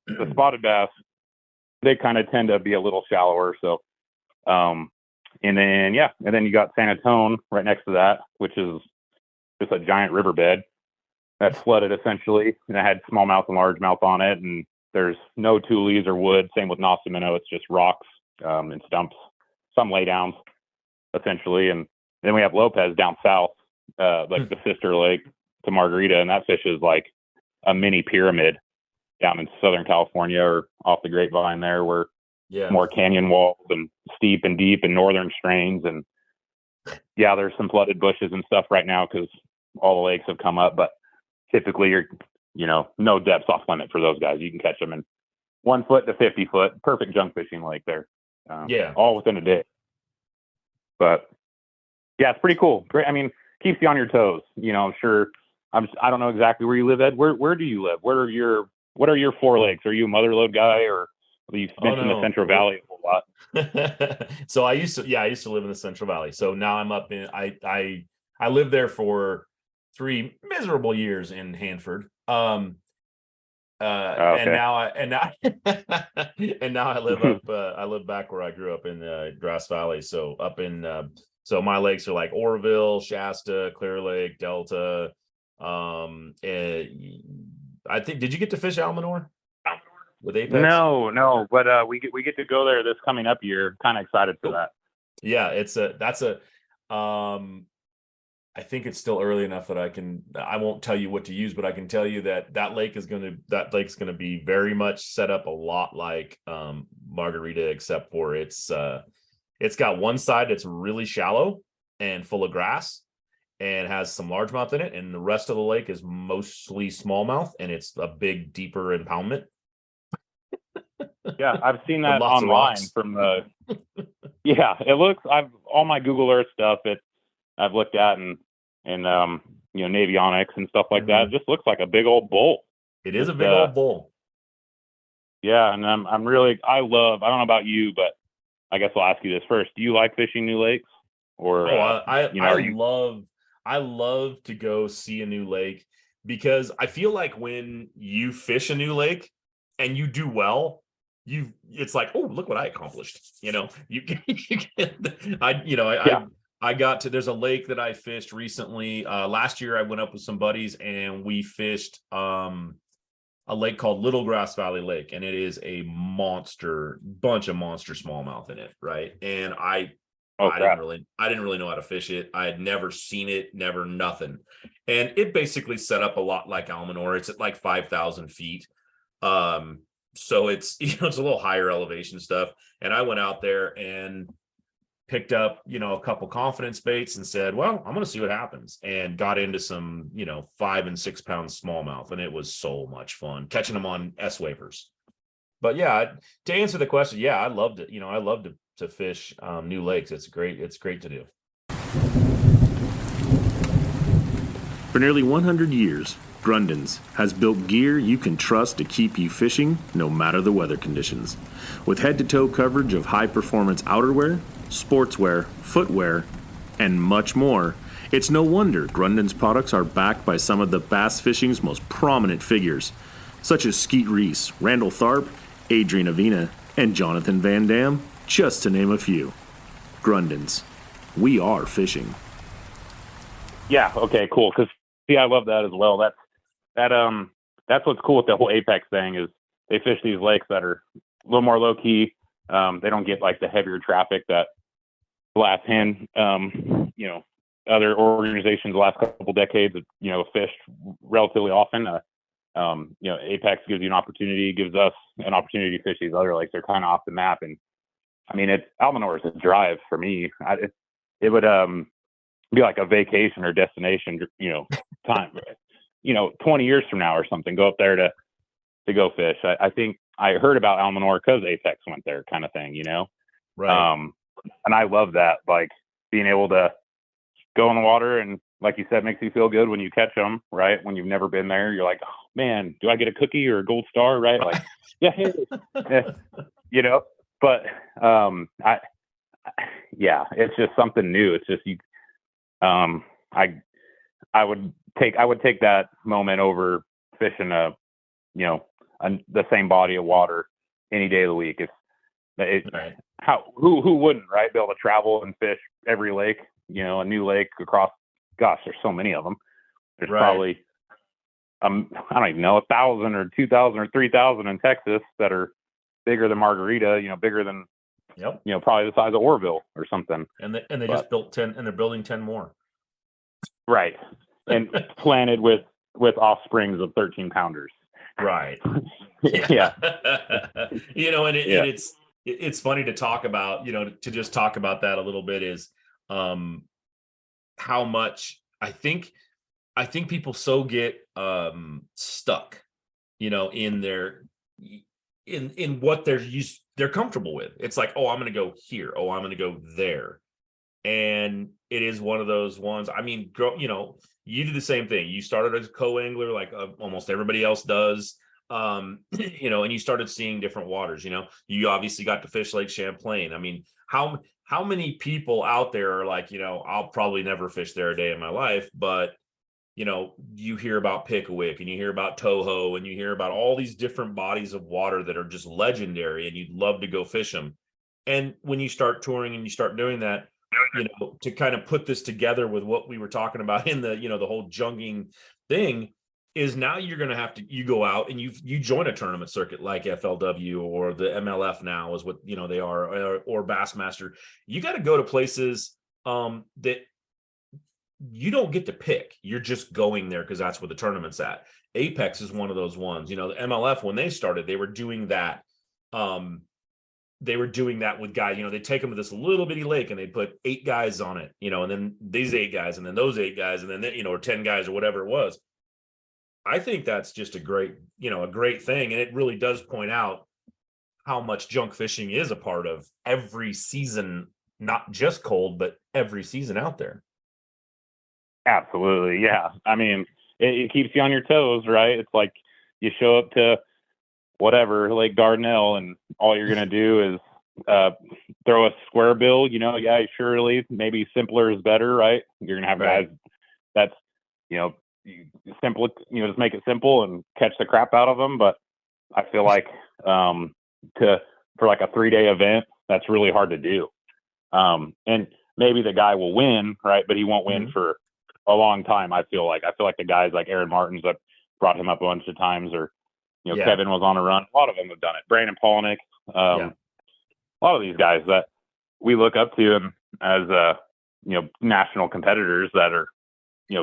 Speaker 4: But the spotted bass, they kind of tend to be a little shallower. So, and then you got San Antone right next to that, which is just a giant riverbed that's flooded essentially, and it had smallmouth and largemouth on it, and there's no tules or wood. Same with Nacimento, it's just rocks and stumps, some laydowns essentially. And then we have Lopez down south, like the sister lake to Margarita, and that fish is like a mini pyramid down in Southern California or off the Grapevine there, where more canyon walls and steep and deep and northern strains. And there's some flooded bushes and stuff right now because all the lakes have come up, but typically you're, no depths off limit for those guys. You can catch them in 1 foot to 50 foot, perfect junk fishing lake there. All within a day. But it's pretty cool. Great. I mean, keeps you on your toes. I'm sure. I don't know exactly where you live, Ed. Where do you live? What are your 4 lakes? Are you a mother lode guy, or you mentioned the Central Valley a whole lot?
Speaker 3: So I used to live in the Central Valley. So now I'm up in I lived there for 3 miserable years in Hanford. And now I live up I live back where I grew up in Grass Valley. So up in so my lakes are like Oroville, Shasta, Clear Lake, Delta. I think, did you get to fish Almanor with Apex?
Speaker 4: No, but we get to go there this coming up year. Kind of excited for that.
Speaker 3: Yeah, I think it's still early enough that I won't tell you what to use, but I can tell you that lake's going to be very much set up a lot like Margarita, except for it's got one side that's really shallow and full of grass and has some largemouth in it, and the rest of the lake is mostly smallmouth, and it's a big, deeper impoundment.
Speaker 4: Yeah, I've seen that online from the. Yeah, it looks. All my Google Earth stuff I've looked at and Navionics and stuff like that. It just looks like a big old bowl.
Speaker 3: It is a big old bowl.
Speaker 4: Yeah, and I don't know about you, but I guess I'll ask you this first. Do you like fishing new lakes? Or
Speaker 3: I love to go see a new lake, because I feel like when you fish a new lake and you do well, it's like, oh, look what I accomplished. I got to, there's a lake that I fished recently. Last year I went up with some buddies and we fished a lake called Little Grass Valley Lake, and it is a bunch of monster smallmouth in it, right? And I didn't really know how to fish it. I had never seen it, nothing. And it basically set up a lot like Almanor. It's at like 5,000 feet. So it's, it's a little higher elevation stuff. And I went out there and picked up, a couple confidence baits and said, well, I'm going to see what happens, and got into some, 5 and 6 pound smallmouth. And it was so much fun catching them on S wavers. But to answer the question, I loved it. I love to fish new lakes. It's great to do.
Speaker 7: For nearly 100 years, Grundens has built gear you can trust to keep you fishing no matter the weather conditions. With head-to-toe coverage of high-performance outerwear, sportswear, footwear, and much more, it's no wonder Grundens products are backed by some of the bass fishing's most prominent figures, such as Skeet Reese, Randall Tharp, Adrian Avina, and Jonathan Van Dam, just to name a few. Grundens. We are fishing.
Speaker 4: Yeah, okay, cool. Because I love that as well. That's what's cool with the whole Apex thing, is they fish these lakes that are a little more low key. They don't get like the heavier traffic that Glass Hen, other organizations the last couple decades have fished relatively often. Apex gives you gives us an opportunity to fish these other lakes. They're kind of off the map, and I mean, Almanor is a drive for me. It would be like a vacation or destination, time. 20 years from now or something, go up there to go fish. I think I heard about Almanor because Apex went there, kind of thing.
Speaker 3: Right.
Speaker 4: and I love that, like being able to go in the water and, like you said, makes you feel good when you catch them, right? When you've never been there, you're like, oh man, do I get a cookie or a gold star, right? Like, yeah, you know. But it's just something new. It's just I would take that moment over fishing the same body of water any day of the week.
Speaker 3: Right.
Speaker 4: Who wouldn't, right? Be able to travel and fish every lake, a new lake across. Gosh, there's so many of them. There's probably, I don't even know, 1,000 or 2,000 or 3,000 in Texas that are bigger than Margarita, bigger than, probably the size of Orville or something.
Speaker 3: And they just built 10, and they're building 10 more.
Speaker 4: Right. And planted with offsprings of 13 pounders.
Speaker 3: Right.
Speaker 4: Yeah.
Speaker 3: And it's funny to talk about, to just talk about that a little bit is, how much I think people so get stuck, in their in what they're comfortable with. It's like, oh, I'm going to go here. Oh, I'm going to go there. And it is one of those ones. I mean, you do the same thing. You started as a co-angler, like almost everybody else does. And you started seeing different waters. You obviously got to fish Lake Champlain. I mean, how many people out there are like, I'll probably never fish there a day in my life, but you hear about Pickwick and you hear about Toho and you hear about all these different bodies of water that are just legendary and you'd love to go fish them. And when you start touring and you start doing that, to kind of put this together with what we were talking about in the, the whole junking thing, is now you're going to have to, you go out and you join a tournament circuit like FLW or the MLF now is what, they are, or Bassmaster. You got to go to places that you don't get to pick. You're just going there because that's where the tournament's at. Apex is one of those ones. The MLF, when they started, they were doing that. They were doing that with guys, they take them to this little bitty lake and they put 8 guys on it, and then these 8 guys and then those 8 guys and then, or 10 guys or whatever it was. I think that's just a great thing. And it really does point out how much junk fishing is a part of every season, not just cold, but every season out there.
Speaker 4: Absolutely. Yeah. I mean, it keeps you on your toes, right? It's like you show up to whatever, Lake Dardanelle, and all you're going to do is throw a square bill, surely maybe simpler is better, right? You're going to have guys that's, simple, just make it simple and catch the crap out of them. But I feel like for like a 3-day event, that's really hard to do. And maybe the guy will win, right? But he won't win for a long time. I feel like the guys like Aaron Martins that brought him up a bunch of times, or Kevin was on a run. A lot of them have done it. Brandon Polnick, a lot of these guys that we look up to him as national competitors that are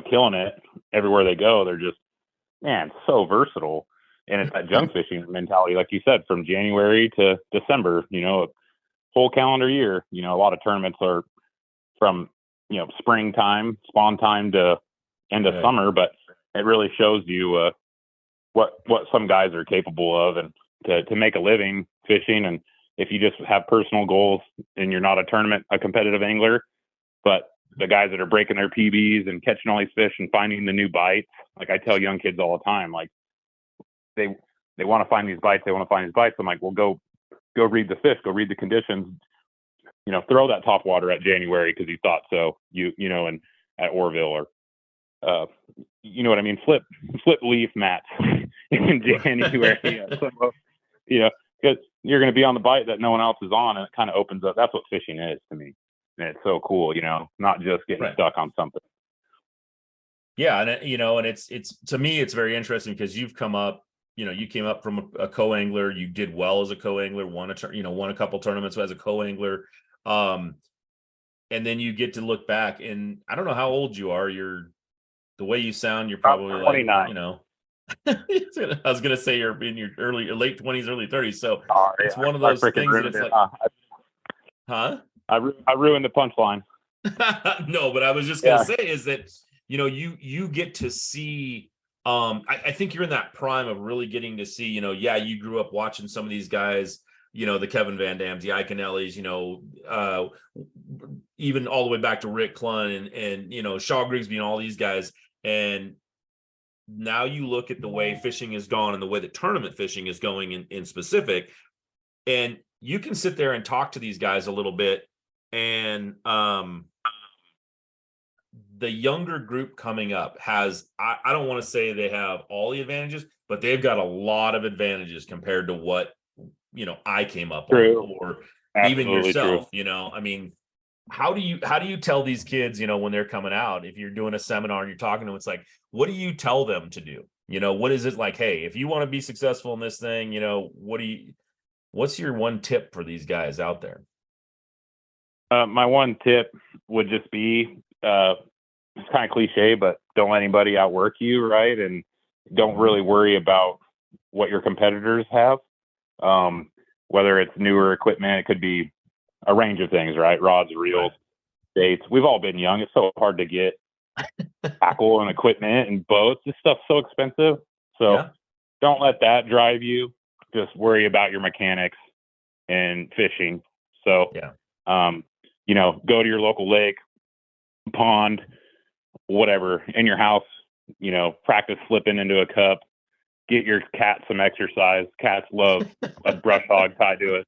Speaker 4: killing it everywhere they go. They're just, man, so versatile. And it's that junk fishing mentality, like you said, from January to December, a whole calendar year. A lot of tournaments are from springtime, spawn time to end of summer, but it really shows you what some guys are capable of, and to make a living fishing. And if you just have personal goals and you're not a competitive angler, but the guys that are breaking their PBs and catching all these fish and finding the new bites, like I tell young kids all the time, like they want to find these bites. I'm like, well, go read the fish, go read the conditions, throw that top water at January because you thought so, and at Orville, or what I mean? Flip leaf mats in January, because you're going to be on the bite that no one else is on, and it kind of opens up. That's what fishing is to me. And it's so cool, not just getting stuck on something.
Speaker 3: Yeah. And, and it's to me, it's very interesting because you've come up, you came up from a co-angler, you did well as a co-angler, won a couple tournaments as a co-angler. And then you get to look back, and I don't know how old you are. The way you sound, you're probably
Speaker 4: 29.
Speaker 3: I was going to say you're in your late 20s, early 30s. So it's one of
Speaker 4: I
Speaker 3: those things that it's like, huh?
Speaker 4: I ruined the punchline.
Speaker 3: No, but I was just going to say is that, you get to see, I think you're in that prime of really getting to see, you grew up watching some of these guys, the Kevin Van Dams, the Iconellis, even all the way back to Rick Clunn and Shaw Grigsby and all these guys. And now you look at the way fishing has gone and the way that tournament fishing is going in specific, and you can sit there and talk to these guys a little bit, and the younger group coming up has, I don't want to say they have all the advantages, but they've got a lot of advantages compared to what I came up
Speaker 4: True.
Speaker 3: on, or
Speaker 4: Absolutely
Speaker 3: even yourself.
Speaker 4: true.
Speaker 3: I mean, how do you tell these kids, when they're coming out, if you're doing a seminar and you're talking to them, it's like, what do you tell them to do? What is it like? Hey, if you want to be successful in this thing, what's your one tip for these guys out there?
Speaker 4: My one tip would just be, it's kind of cliche, but don't let anybody outwork you, right? And don't really worry about what your competitors have. Whether it's newer equipment, it could be a range of things, right? Rods, reels, baits. We've all been young. It's so hard to get tackle and equipment and boats. This stuff's so expensive. So don't let that drive you. Just worry about your mechanics and fishing. So, go to your local lake, pond, whatever, in your house, practice flipping into a cup, get your cat some exercise. Cats love a brush hog tied to a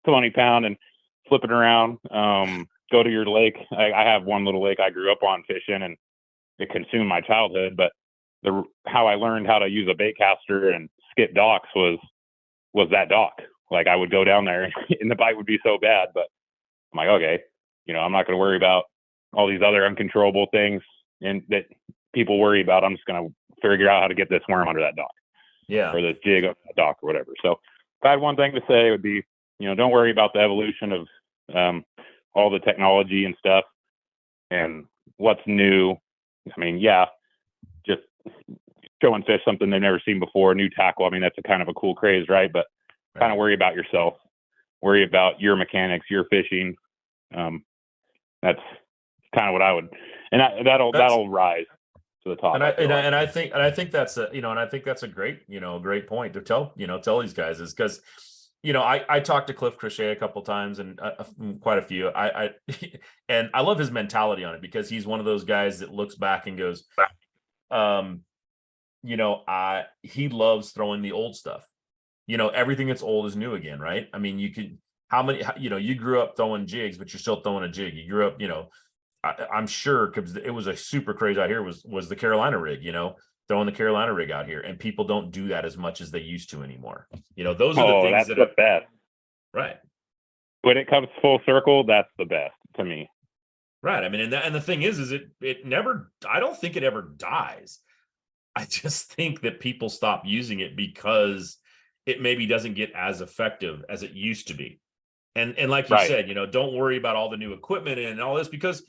Speaker 4: 20-pound and flipping around. Go to your lake. I have one little lake I grew up on fishing, and it consumed my childhood, but how I learned how to use a bait caster and skip docks was that dock. Like, I would go down there and the bite would be so bad, but I'm like, okay, I'm not going to worry about all these other uncontrollable things and that people worry about. I'm just going to figure out how to get this worm under that dock.
Speaker 3: Yeah.
Speaker 4: Or this jig up that dock or whatever. So if I had one thing to say, it would be, don't worry about the evolution of all the technology and stuff and what's new. I mean, just showing fish something they've never seen before, new tackle. I mean, that's a kind of a cool craze, right? But kind of worry about yourself, worry about your mechanics, your fishing. That's kind of what I would, and that'll rise to the top.
Speaker 3: And I think that's a great, great point to tell these guys, is because, I talked to Cliff Crochet a couple times and quite a few. And I love his mentality on it, because he's one of those guys that looks back and goes, he loves throwing the old stuff. Everything that's old is new again, right? I mean, you grew up throwing jigs, but you're still throwing a jig. You grew up, I'm sure, because it was a super craze out here, was the Carolina rig, throwing the Carolina rig out here, and people don't do that as much as they used to anymore. Those are the things
Speaker 4: that's
Speaker 3: that
Speaker 4: the best.
Speaker 3: Right.
Speaker 4: When it comes full circle, that's the best to me.
Speaker 3: Right. I mean, and the thing is it never, I don't think it ever dies. I just think that people stop using it because it maybe doesn't get as effective as it used to be. And like you said, don't worry about all the new equipment and all this, because,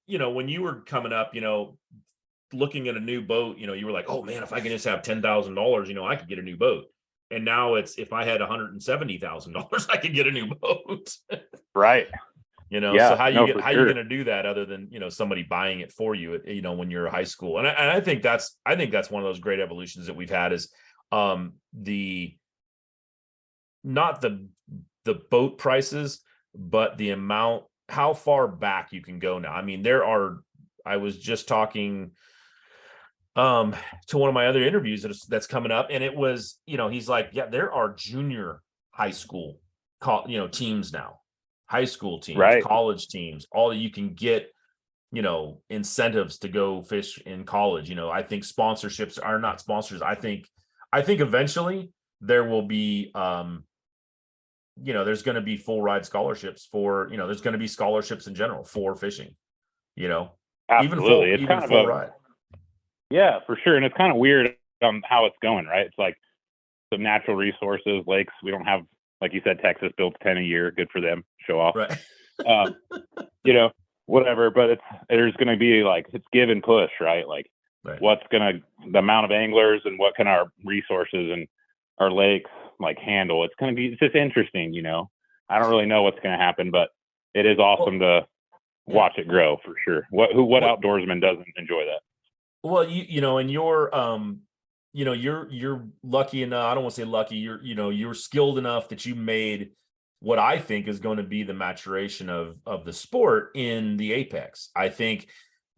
Speaker 3: when you were coming up, looking at a new boat, you were like, oh man, if I can just have $10,000, I could get a new boat. And now it's, if I had $170,000, I could get a new boat.
Speaker 4: Right.
Speaker 3: So how you going to do that other than, somebody buying it for you, when you're in high school. And I think that's one of those great evolutions that we've had, is not the boat prices, but the amount, how far back you can go now. I mean, I was just talking to one of my other interviews that's coming up, and it was, he's like, yeah, there are junior high school teams now, high school teams, college teams, all that you can get, incentives to go fish in college. I think sponsorships are not sponsors. I think eventually there will be there's going to be full ride scholarships for, there's going to be scholarships in general for fishing,
Speaker 4: Absolutely.
Speaker 3: even kind of full ride.
Speaker 4: Yeah, for sure. And it's kind of weird how it's going, right? It's like some natural resources, lakes. We don't have, like you said, Texas builds 10 a year. Good for them. Show off.
Speaker 3: Right.
Speaker 4: Whatever. But there's going to be it's give and push, right? Like the amount of anglers and what can our resources and our lakes handle. It's just interesting, I don't really know what's going to happen, but it is awesome to watch it grow for sure. What outdoorsman doesn't enjoy that?
Speaker 3: Well, and you're lucky enough. I don't want to say lucky. You're skilled enough that you made what I think is going to be the maturation of the sport in the apex. I think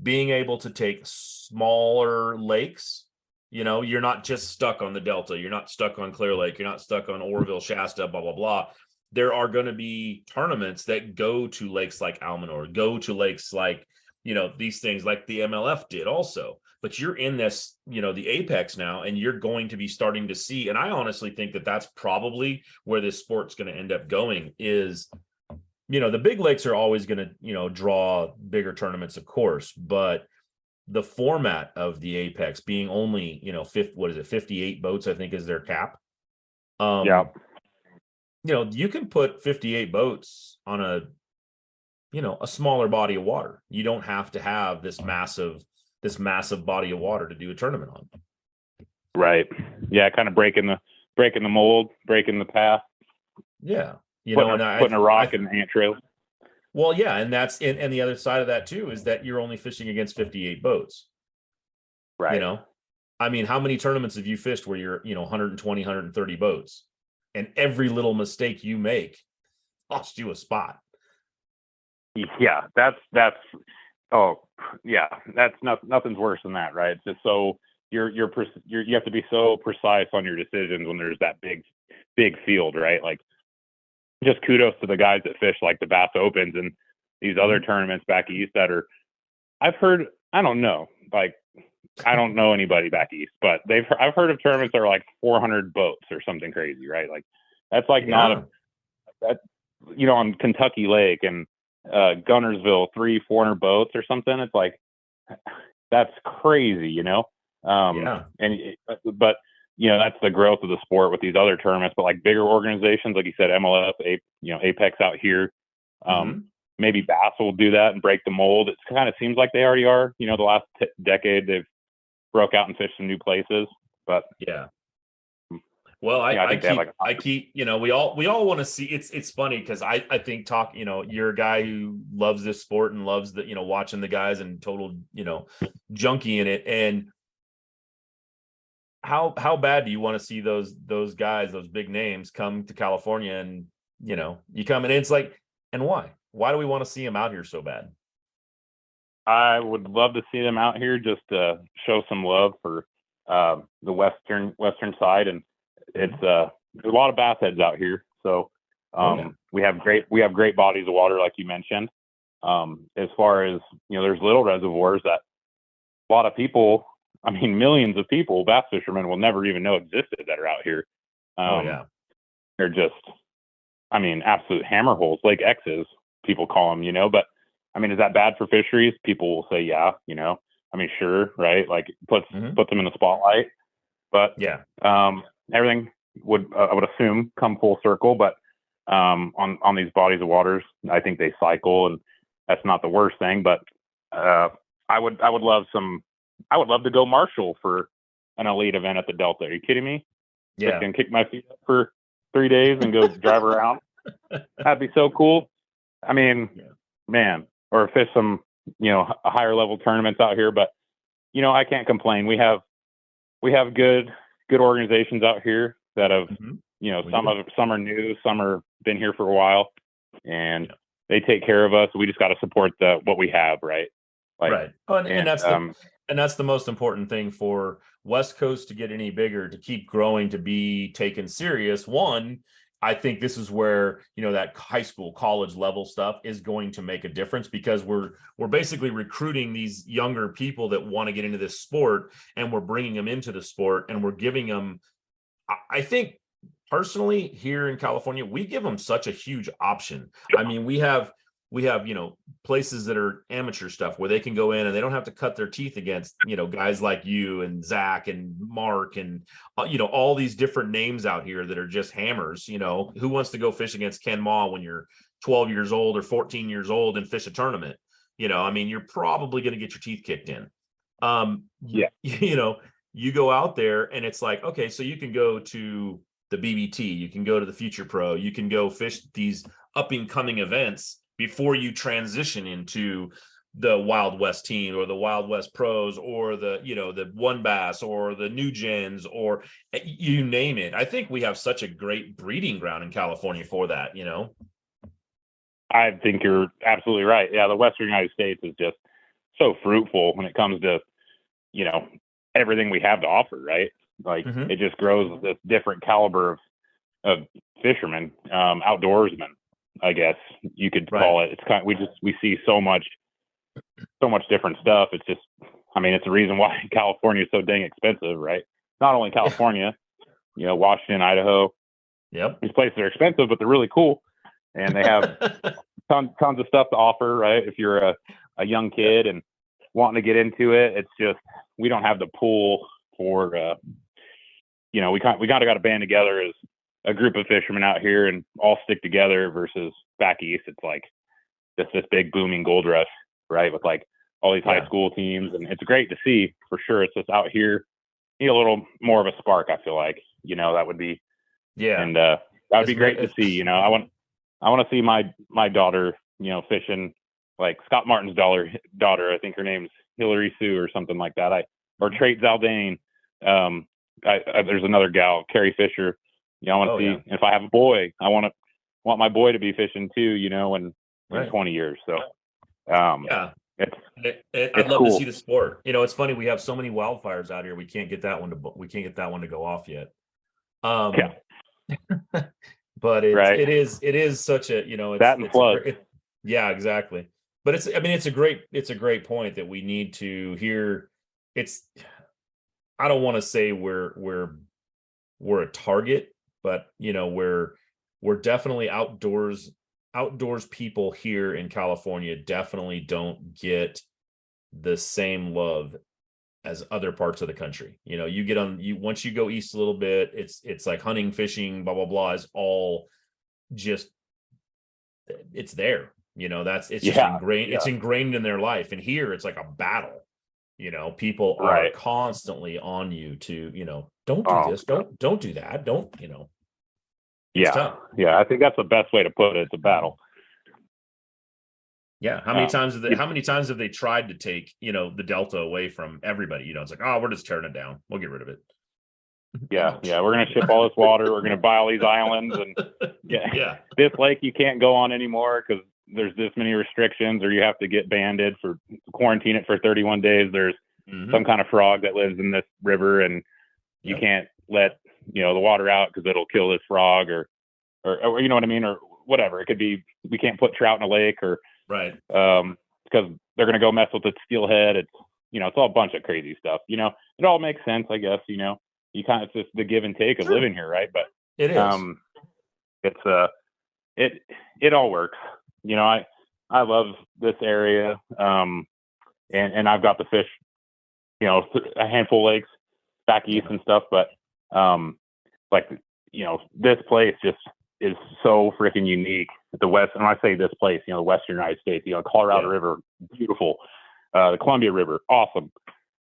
Speaker 3: being able to take smaller lakes, you're not just stuck on the Delta, you're not stuck on Clear Lake, you're not stuck on Oroville, Shasta, blah, blah, blah. There are going to be tournaments that go to lakes like Almanor, go to lakes like, these things like the MLF did also. But you're in this, the apex now, and you're going to be starting to see, and I honestly think that that's probably where this sport's going to end up going is, the big lakes are always going to, draw bigger tournaments, of course, but the format of the apex being only, 58 boats, I think is their cap.
Speaker 4: Yeah.
Speaker 3: You can put 58 boats on a smaller body of water. You don't have to have this massive body of water to do a tournament on.
Speaker 4: Right. Yeah. Kind of breaking the mold, breaking the path.
Speaker 3: Yeah.
Speaker 4: Putting a rock in the ant trail.
Speaker 3: Well, yeah. And and the other side of that too, is that you're only fishing against 58 boats.
Speaker 4: Right.
Speaker 3: I mean, how many tournaments have you fished where you're, 120, 130 boats, and every little mistake you make cost you a spot?
Speaker 4: Yeah. Nothing's worse than that, right? It's just so you have to be so precise on your decisions when there's that big field, right? Like, just kudos to the guys that fish like the Bass Opens and these other tournaments back east that are, I don't know anybody back east, but I've heard of tournaments that are like 400 boats or something crazy, right? Like, that's like on Kentucky Lake and Gunnersville, 300-400 boats or something. It's like, that's crazy, but that's the growth of the sport with these other tournaments. But like bigger organizations, like you said, MLF, Apex out here, maybe Bass will do that and break the mold. It kind of seems like they already are. The last decade they've broke out and fished some new places. But
Speaker 3: yeah. Well, I keep, we all want to see. It's funny because I think you're a guy who loves this sport and loves the, watching the guys and total, junkie in it. And how bad do you want to see those guys, those big names come to California, and, you come and it's like, and why do we want to see them out here so bad?
Speaker 4: I would love to see them out here just to show some love for the western side. And it's there's a lot of bass heads out here, so we have great bodies of water, like you mentioned. As far as there's little reservoirs that a lot of people, millions of people, bass fishermen, will never even know existed that are out here. They're just, absolute hammer holes, Lake X's, people call them, but is that bad for fisheries? People will say, yeah, sure, right? Like, puts them in the spotlight, but everything would, I would assume, come full circle. But on these bodies of waters, I think they cycle, and that's not the worst thing. But I would love to go marshal for an elite event at the Delta. Are you kidding me?
Speaker 3: Yeah.
Speaker 4: I can kick my feet up for 3 days and go drive around. That'd be so cool. Man, or fish some, higher level tournaments out here. But, I can't complain. We have good organizations out here that have, some are new, some are been here for a while, and they take care of us. We just got to support what we have. Right.
Speaker 3: Right. Oh, and that's the most important thing for West Coast to get any bigger, to keep growing, to be taken serious. One, I think this is where, that high school, college level stuff is going to make a difference, because we're basically recruiting these younger people that want to get into this sport, and we're bringing them into the sport, and we're giving them, I think personally here in California, we give them such a huge option. We have, places that are amateur stuff where they can go in and they don't have to cut their teeth against, guys like you and Zach and Mark and, all these different names out here that are just hammers. Who wants to go fish against Ken Ma when you're 12 years old or 14 years old and fish a tournament? You're probably going to get your teeth kicked in. You go out there and it's like, okay, so you can go to the BBT, you can go to the Future Pro, you can go fish these up and coming events before you transition into the Wild West team or the Wild West pros or the, the one bass or the new gens or you name it. I think we have such a great breeding ground in California for that,
Speaker 4: I think you're absolutely right. Yeah, the Western United States is just so fruitful when it comes to, everything we have to offer, right? Like it just grows this different caliber of fishermen, outdoorsmen, I guess you could call it. It's kind of, we see so much different stuff. It's just, it's the reason why California is so dang expensive, right? Not only California, Washington, Idaho.
Speaker 3: Yep.
Speaker 4: These places are expensive, but they're really cool. And they have tons of stuff to offer, right? If you're a young kid and wanting to get into it, it's just, we don't have the pool for, we kind of got to band together as a group of fishermen out here and all stick together versus back east. It's like just this big booming gold rush, right? With like all these high school teams, and it's great to see for sure. It's just out here, need a little more of a spark. I feel like, that would be, and that'd be great to see. I want to see my daughter, fishing like Scott Martin's daughter. I think her name's Hillary Sue or something like that. Or Trait Zaldane. There's another gal, Carrie Fisher. I want to see if I have a boy. I want my boy to be fishing too. In 20 years. So
Speaker 3: I'd love
Speaker 4: cool
Speaker 3: to see the sport. It's funny, we have so many wildfires out here. We can't get that one to go off yet. But it is such a, it's
Speaker 4: flood.
Speaker 3: Yeah, exactly. But it's a great point that we need to hear. I don't want to say we're a target, but we're definitely outdoors people here in California definitely don't get the same love as other parts of the country. You get once you go east a little bit, it's like hunting, fishing, blah, blah, blah is all just, it's there, it's just ingrained. It's ingrained in their life. And here it's like a battle. People are constantly on you to, don't do this, don't do that, don't, it's tough.
Speaker 4: Yeah, I think that's the best way to put it. It's a battle.
Speaker 3: Yeah. How many times have they tried to take, the Delta away from everybody? It's like, oh, we're just tearing it down. We'll get rid of it.
Speaker 4: Yeah. We're going to ship all this water. We're going to buy all these islands. And this lake you can't go on anymore because there's this many restrictions, or you have to get banded for quarantine it for 31 days. There's some kind of frog that lives in this river, and you can't let, the water out because it'll kill this frog or you know what I mean? Or whatever. It could be, we can't put trout in a lake because they're going to go mess with its steelhead. It's, it's all a bunch of crazy stuff. It all makes sense, I guess, you kind of, it's just the give and take of living here. Right. But
Speaker 3: it is,
Speaker 4: it all works. I love this area. And I've got the fish, a handful of lakes back east and stuff, but, this place just is so freaking unique. The West, and when I say this place, the Western United States, Colorado River, beautiful. The Columbia River, awesome.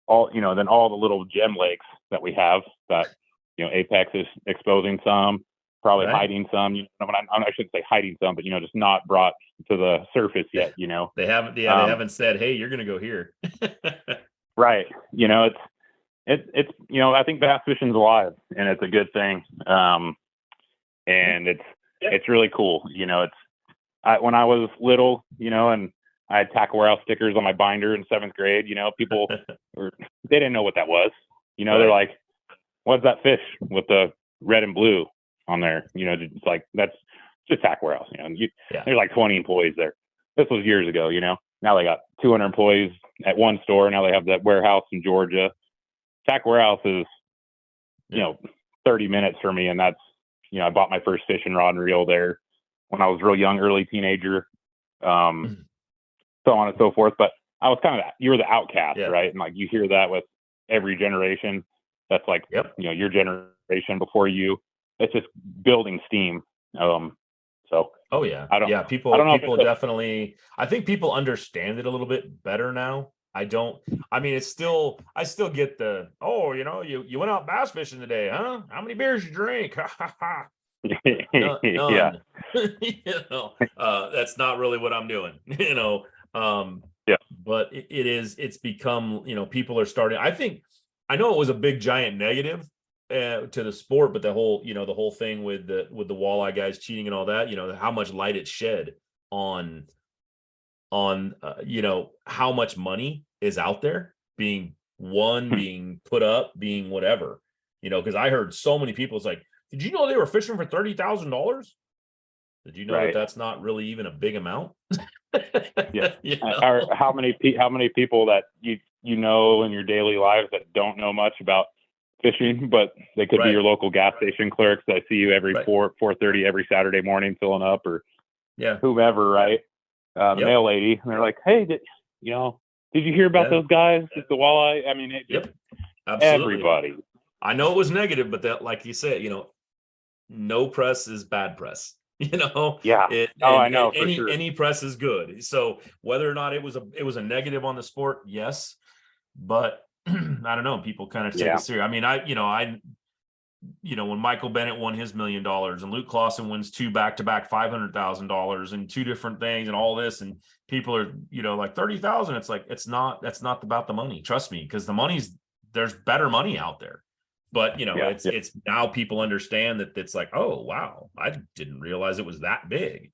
Speaker 4: All, then all the little gem lakes that we have that, Apex is exposing some, probably hiding some, I shouldn't say hiding some, but, just not brought to the surface yet,
Speaker 3: They haven't, they haven't said, hey, you're going to go here.
Speaker 4: Right. It's I think bass fishing's alive, and it's a good thing. And it's really cool. When I was little, and I had tackle warehouse stickers on my binder in 7th grade, people they didn't know what that was. They're like, what's that fish with the red and blue on there? It's like, that's just tackle warehouse. There's like 20 employees there. This was years ago, now they got 200 employees at one store. Now they have that warehouse in Georgia. Tackle warehouse is, 30 minutes for me. And that's, I bought my first fishing rod and reel there when I was real young, early teenager, so on and so forth. But I was kind of you're the outcast, right? And like you hear that with every generation. That's like, your generation before you. It's just building steam.
Speaker 3: People definitely. I think people understand it a little bit better now. I still get the, you went out bass fishing today, huh? How many beers you drink? None. That's not really what I'm doing, but it's become, people are starting. I know it was a big giant negative to the sport, but the whole thing with the walleye guys cheating and all that, how much light it shed on how much money is out there being won, being put up, being whatever, because I heard so many people, it's like, did you know they were fishing for $30,000? Did you know that that's not really even a big amount?
Speaker 4: Yeah. Or how many people that you know in your daily lives that don't know much about fishing, but they could be your local gas station clerks that see you every 4:30 every Saturday morning filling up, or whomever, right? The mail lady, and they're like, hey, did you hear about those guys with the walleye? I mean,
Speaker 3: Absolutely.
Speaker 4: Everybody.
Speaker 3: I know it was negative, but that, like you said, no press is bad press. I know for sure. Any press is good. So whether or not it was a negative on the sport, yes, but I don't know. People kind of take it serious. I mean, when Michael Bennett won his $1 million and Luke Clausen wins 2 back-to-back $500,000 and 2 different things and all this, and people are, like 30,000. It's like, that's not about the money. Trust me, because there's better money out there. But it's now people understand that it's like, oh wow, I didn't realize it was that big.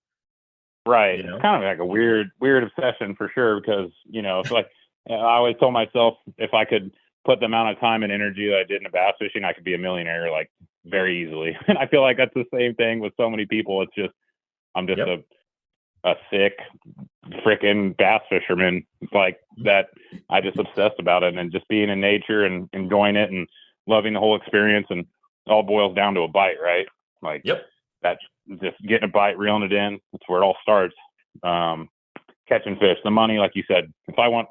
Speaker 4: Right. It's kind of like a weird obsession for sure, because it's like, I always told myself, if I could put the amount of time and energy that I did in bass fishing, I could be a millionaire like very easily. And I feel like that's the same thing with so many people. It's just, I'm just a sick freaking bass fisherman like that. I just obsessed about it, and just being in nature and enjoying it and loving the whole experience, and all boils down to a bite, right? Like, that's just getting a bite, reeling it in. That's where it all starts. Catching fish, the money, like you said, if I want,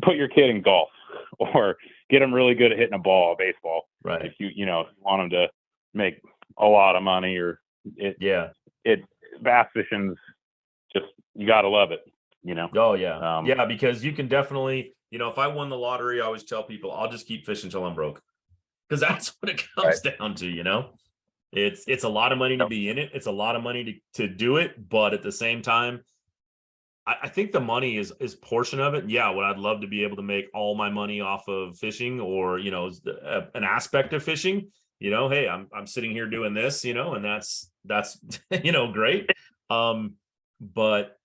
Speaker 4: put your kid in golf or get them really good at hitting a ball, a baseball.
Speaker 3: Right.
Speaker 4: If you want them to make a lot of money, or bass fishing's just, you got to love it,
Speaker 3: Oh yeah. Because you can definitely, if I won the lottery, I always tell people I'll just keep fishing till I'm broke, because that's what it comes down to. It's a lot of money to be in it. It's a lot of money to do it. But at the same time, I think the money is portion of it. Yeah. What I'd love to be able to make all my money off of fishing, or, an aspect of fishing, hey, I'm sitting here doing this, and that's, great. But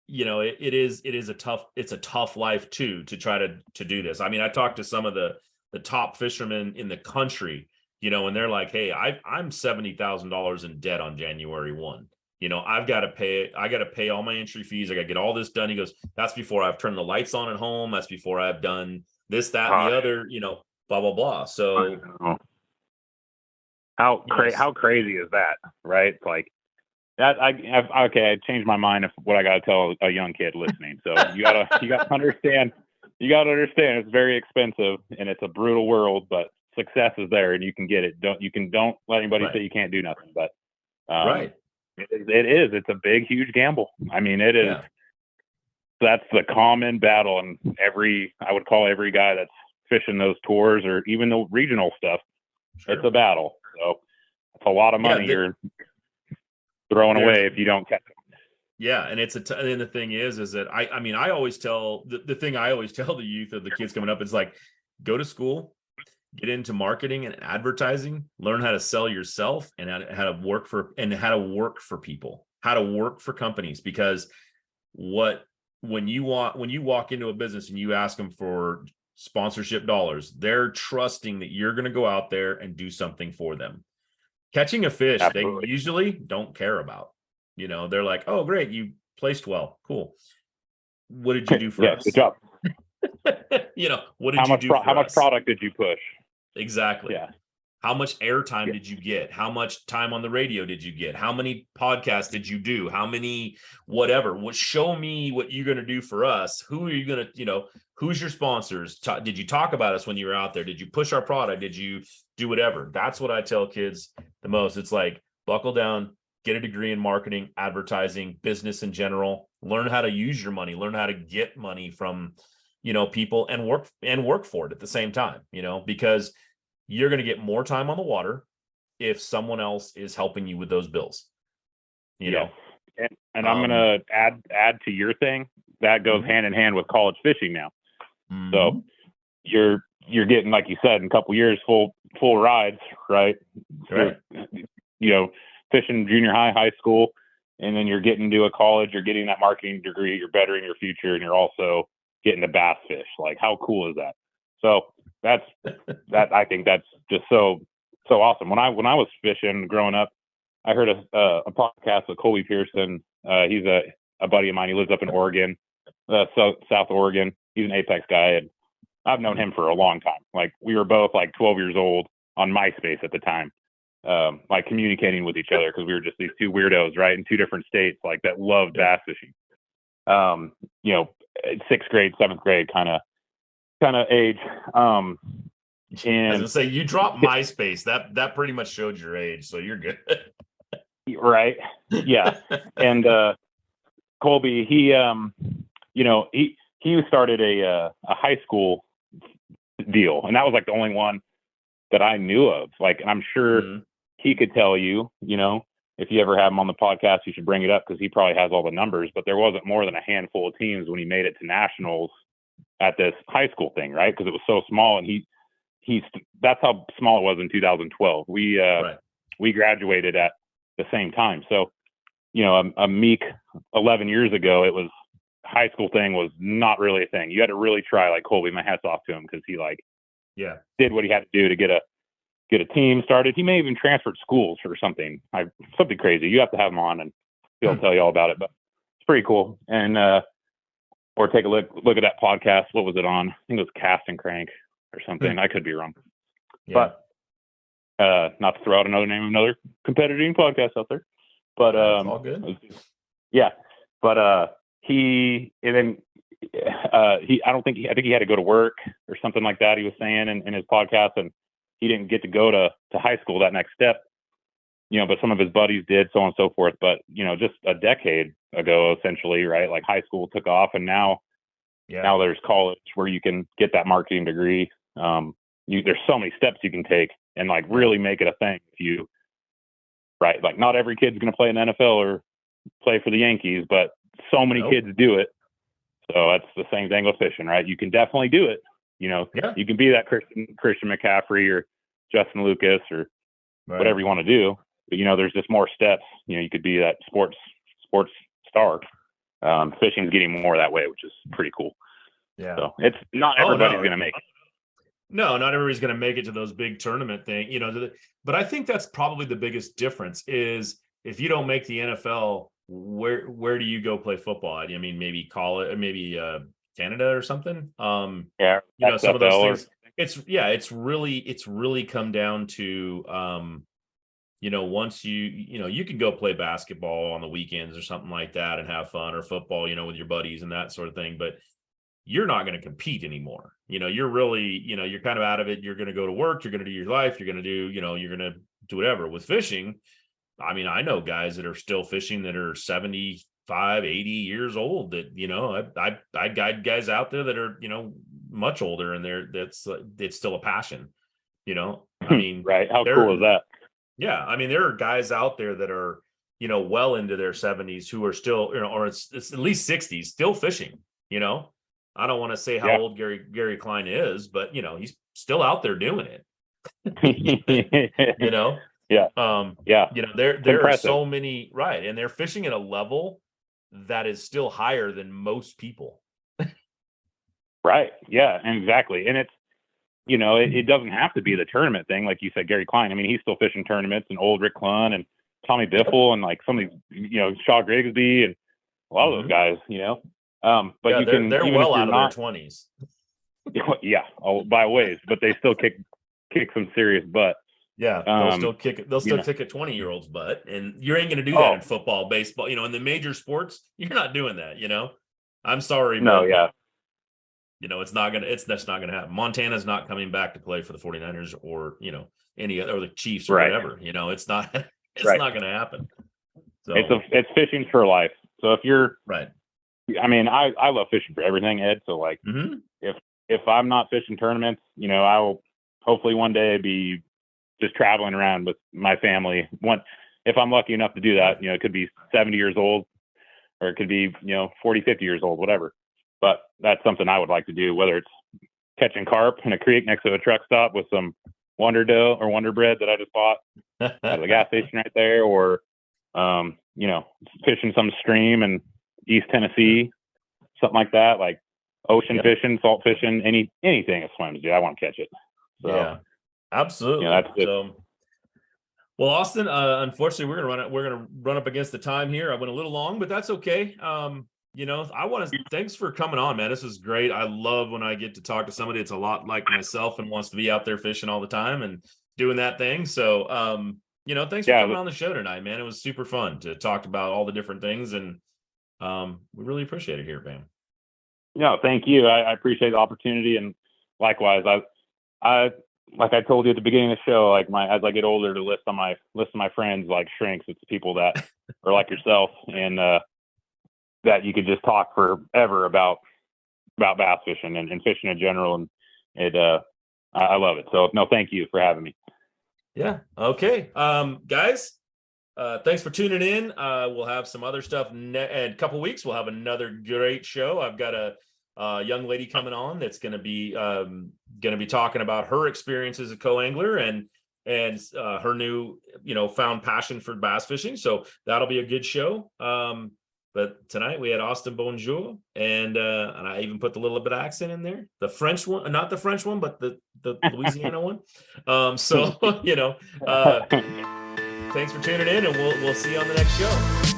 Speaker 3: it's a tough life too, to try to do this. I mean, I talked to some of the top fishermen in the country, and they're like, hey, I'm $70,000 in debt on January 1. I got to pay all my entry fees. I got to get all this done. He goes, that's before I've turned the lights on at home. That's before I've done this, that, and the other, blah, blah, blah. So
Speaker 4: how crazy is that? Right. It's like that. I changed my mind of what I got to tell a young kid listening. So you gotta understand, it's very expensive and it's a brutal world, but success is there and you can get it. Don't let anybody say you can't do nothing, but it's a big, huge gamble. I mean, it is. That's the common battle, and I would call every guy that's fishing those tours or even the regional stuff, it's a battle. So it's a lot of money you're throwing away if you don't catch them.
Speaker 3: Yeah, and and the thing is that I always tell the thing I always tell the youth of the kids coming up is like, go to school, get into marketing and advertising, learn how to sell yourself, and how to work for people, how to work for companies. Because when you walk into a business and you ask them for sponsorship dollars, they're trusting that you're going to go out there and do something for them. Catching a fish, they usually don't care about. They're like, oh, great, you placed well, cool. What did you do for us?
Speaker 4: Good job.
Speaker 3: What did you do for us?
Speaker 4: How much product did you push?
Speaker 3: Exactly. Yeah. How much airtime did you get? How much time on the radio did you get? How many podcasts did you do? How many whatever? Show me what you're going to do for us. Who are you going to, who's your sponsors? Did you talk about us when you were out there? Did you push our product? Did you do whatever? That's what I tell kids the most. It's like, buckle down, get a degree in marketing, advertising, business in general, learn how to use your money, learn how to get money from, people, and work for it at the same time, because you're going to get more time on the water if someone else is helping you with those bills,
Speaker 4: And I'm going to add to your thing. that goes hand in hand with college fishing now.
Speaker 3: Mhm.
Speaker 4: So you're getting, like you said, in a couple years, full rides, right?
Speaker 3: Right.
Speaker 4: You know, fishing junior high school, and then you're getting to a college, you're getting that marketing degree, you're bettering your future, and you're also getting to bass fish. Like, how cool is that? So that I think that's just so awesome. When I was fishing growing up, I heard a podcast with Colby Pearson. He's a buddy of mine. He lives up in Oregon, South Oregon. He's an Apex guy, and I've known him for a long time. Like, we were both like 12 years old on MySpace at the time, like communicating with each other, because we were just these two weirdos, right, in two different states, like, that loved bass fishing. You know, 6th grade, 7th grade kind of age.
Speaker 3: I was gonna say, you dropped MySpace. That pretty much showed your age, so you're good.
Speaker 4: Right. Yeah. And Colby, he started a high school deal, and that was like the only one that I knew of. Like, and I'm sure he could tell you, you know, if you ever have him on the podcast, you should bring it up, because he probably has all the numbers. But there wasn't more than a handful of teams when he made it to nationals at this high school thing, right? Because it was so small, and that's how small it was in 2012. We graduated at the same time. So, you know, a meek 11 years ago, it was, high school thing was not really a thing. You had to really try. Like, Colby, my hat's off to him, because he did what he had to do to get a team started. He may even transferred schools or something. Something crazy. You have to have him on, and he'll tell you all about it. But it's pretty cool. And or take a look at that podcast. What was it on? I think it was Cast and Crank or something. I could be wrong.
Speaker 3: Yeah.
Speaker 4: But not to throw out another name of another competing podcast out there. But
Speaker 3: it's all good.
Speaker 4: Yeah. But I think he had to go to work or something like that, he was saying in his podcast, and he didn't get to go to high school, that next step, you know, but some of his buddies did, so on and so forth. But, you know, just a decade ago, essentially, right? Like, high school took off, and now there's college where you can get that marketing degree. There's so many steps you can take and, like, really make it a thing. Right. Like, not every kid's going to play in the NFL or play for the Yankees, but so many kids do it. So that's the same thing with fishing, right? You can definitely do it. You know, you can be that Christian McCaffrey or Justin Lucas or whatever you want to do. But, you know, there's just more steps. You know, you could be that sports star. Fishing's getting more that way, which is pretty cool. Yeah. So it's not everybody's going to make it.
Speaker 3: No, not everybody's going to make it to those big tournament thing, you know. But I think that's probably the biggest difference is, if you don't make the NFL, where do you go play football? I mean, maybe college, maybe Canada or something. You know, some of those things. It's really come down to you know, once you can go play basketball on the weekends or something like that and have fun, or football, you know, with your buddies and that sort of thing. But you're not going to compete anymore. You know, you're really, you know, you're kind of out of it. You're going to go to work. You're going to do your life. You're going to do, you know, you're going to do whatever. With fishing, I mean, I know guys that are still fishing that are 75, 80 years old that, you know, I guide guys out there that are, you know, much older, and it's still a passion, you know. I mean,
Speaker 4: right. How cool is that?
Speaker 3: Yeah. I mean, there are guys out there that are, you know, well into their 70s who are still, you know, or it's at least 60s, still fishing, you know. I don't want to say how old Gary Klein is, but, you know, he's still out there doing it. You know?
Speaker 4: Yeah.
Speaker 3: You know, there are so many, right. And they're fishing at a level that is still higher than most people.
Speaker 4: Right. Yeah, exactly. And it's, you know, it doesn't have to be the tournament thing. Like you said, Gary Klein, I mean, he's still fishing tournaments, and old Rick Clunn and Tommy Biffle and like some of these, you know, Shaw Grigsby and a lot of those guys, you know. But
Speaker 3: yeah,
Speaker 4: you can,
Speaker 3: they're well out of their 20s.
Speaker 4: Yeah, by ways, but they still kick some serious butt.
Speaker 3: Yeah, they'll still kick it. They'll still kick a 20-year-old's butt, and you ain't going to do that in football, baseball. You know, in the major sports, you're not doing that. You know, I'm sorry, but you know, that's not going to happen. Montana's not coming back to play for the 49ers or, you know, any other, or the Chiefs or whatever. You know, it's not not going to happen. So
Speaker 4: it's fishing for life. So if you're
Speaker 3: right.
Speaker 4: I mean, I love fishing for everything, Ed. So like, if I'm not fishing tournaments, you know, I'll hopefully one day be just traveling around with my family. If I'm lucky enough to do that, you know, it could be 70 years old, or it could be, 40, 50 years old, whatever. But that's something I would like to do, whether it's catching carp in a creek next to a truck stop with some Wonder Dough or Wonder Bread that I just bought at the gas station right there, or, fishing some stream in East Tennessee, something like that, like ocean fishing, salt fishing, anything that swims, dude. I want to catch it. So,
Speaker 3: yeah, absolutely.
Speaker 4: that's it.
Speaker 3: So, well, Austin, unfortunately, we're gonna run up against the time here. I went a little long, but that's okay. I want to thanks for coming on, man. This was great. I love when I get to talk to somebody that's a lot like myself and wants to be out there fishing all the time and doing that thing. So, thanks for coming on the show tonight, man. It was super fun to talk about all the different things, and we really appreciate it here, Bam.
Speaker 4: No, thank you. I appreciate the opportunity, and likewise, I like I told you at the beginning of the show, like as I get older, the list of my friends like shrinks. It's people that are like yourself, and that you could just talk forever about bass fishing and fishing in general, and I love it. So no, thank you for having me.
Speaker 3: Yeah. Okay. Guys, thanks for tuning in. We'll have some other stuff in a couple weeks. We'll have another great show. I've got a young lady coming on that's going to be talking about her experience as a co-angler and her new found passion for bass fishing. So that'll be a good show. But tonight we had Austin Bonjour, and I even put the little bit of accent in there, the French one, not the French one, but the Louisiana one. Thanks for tuning in, and we'll see you on the next show.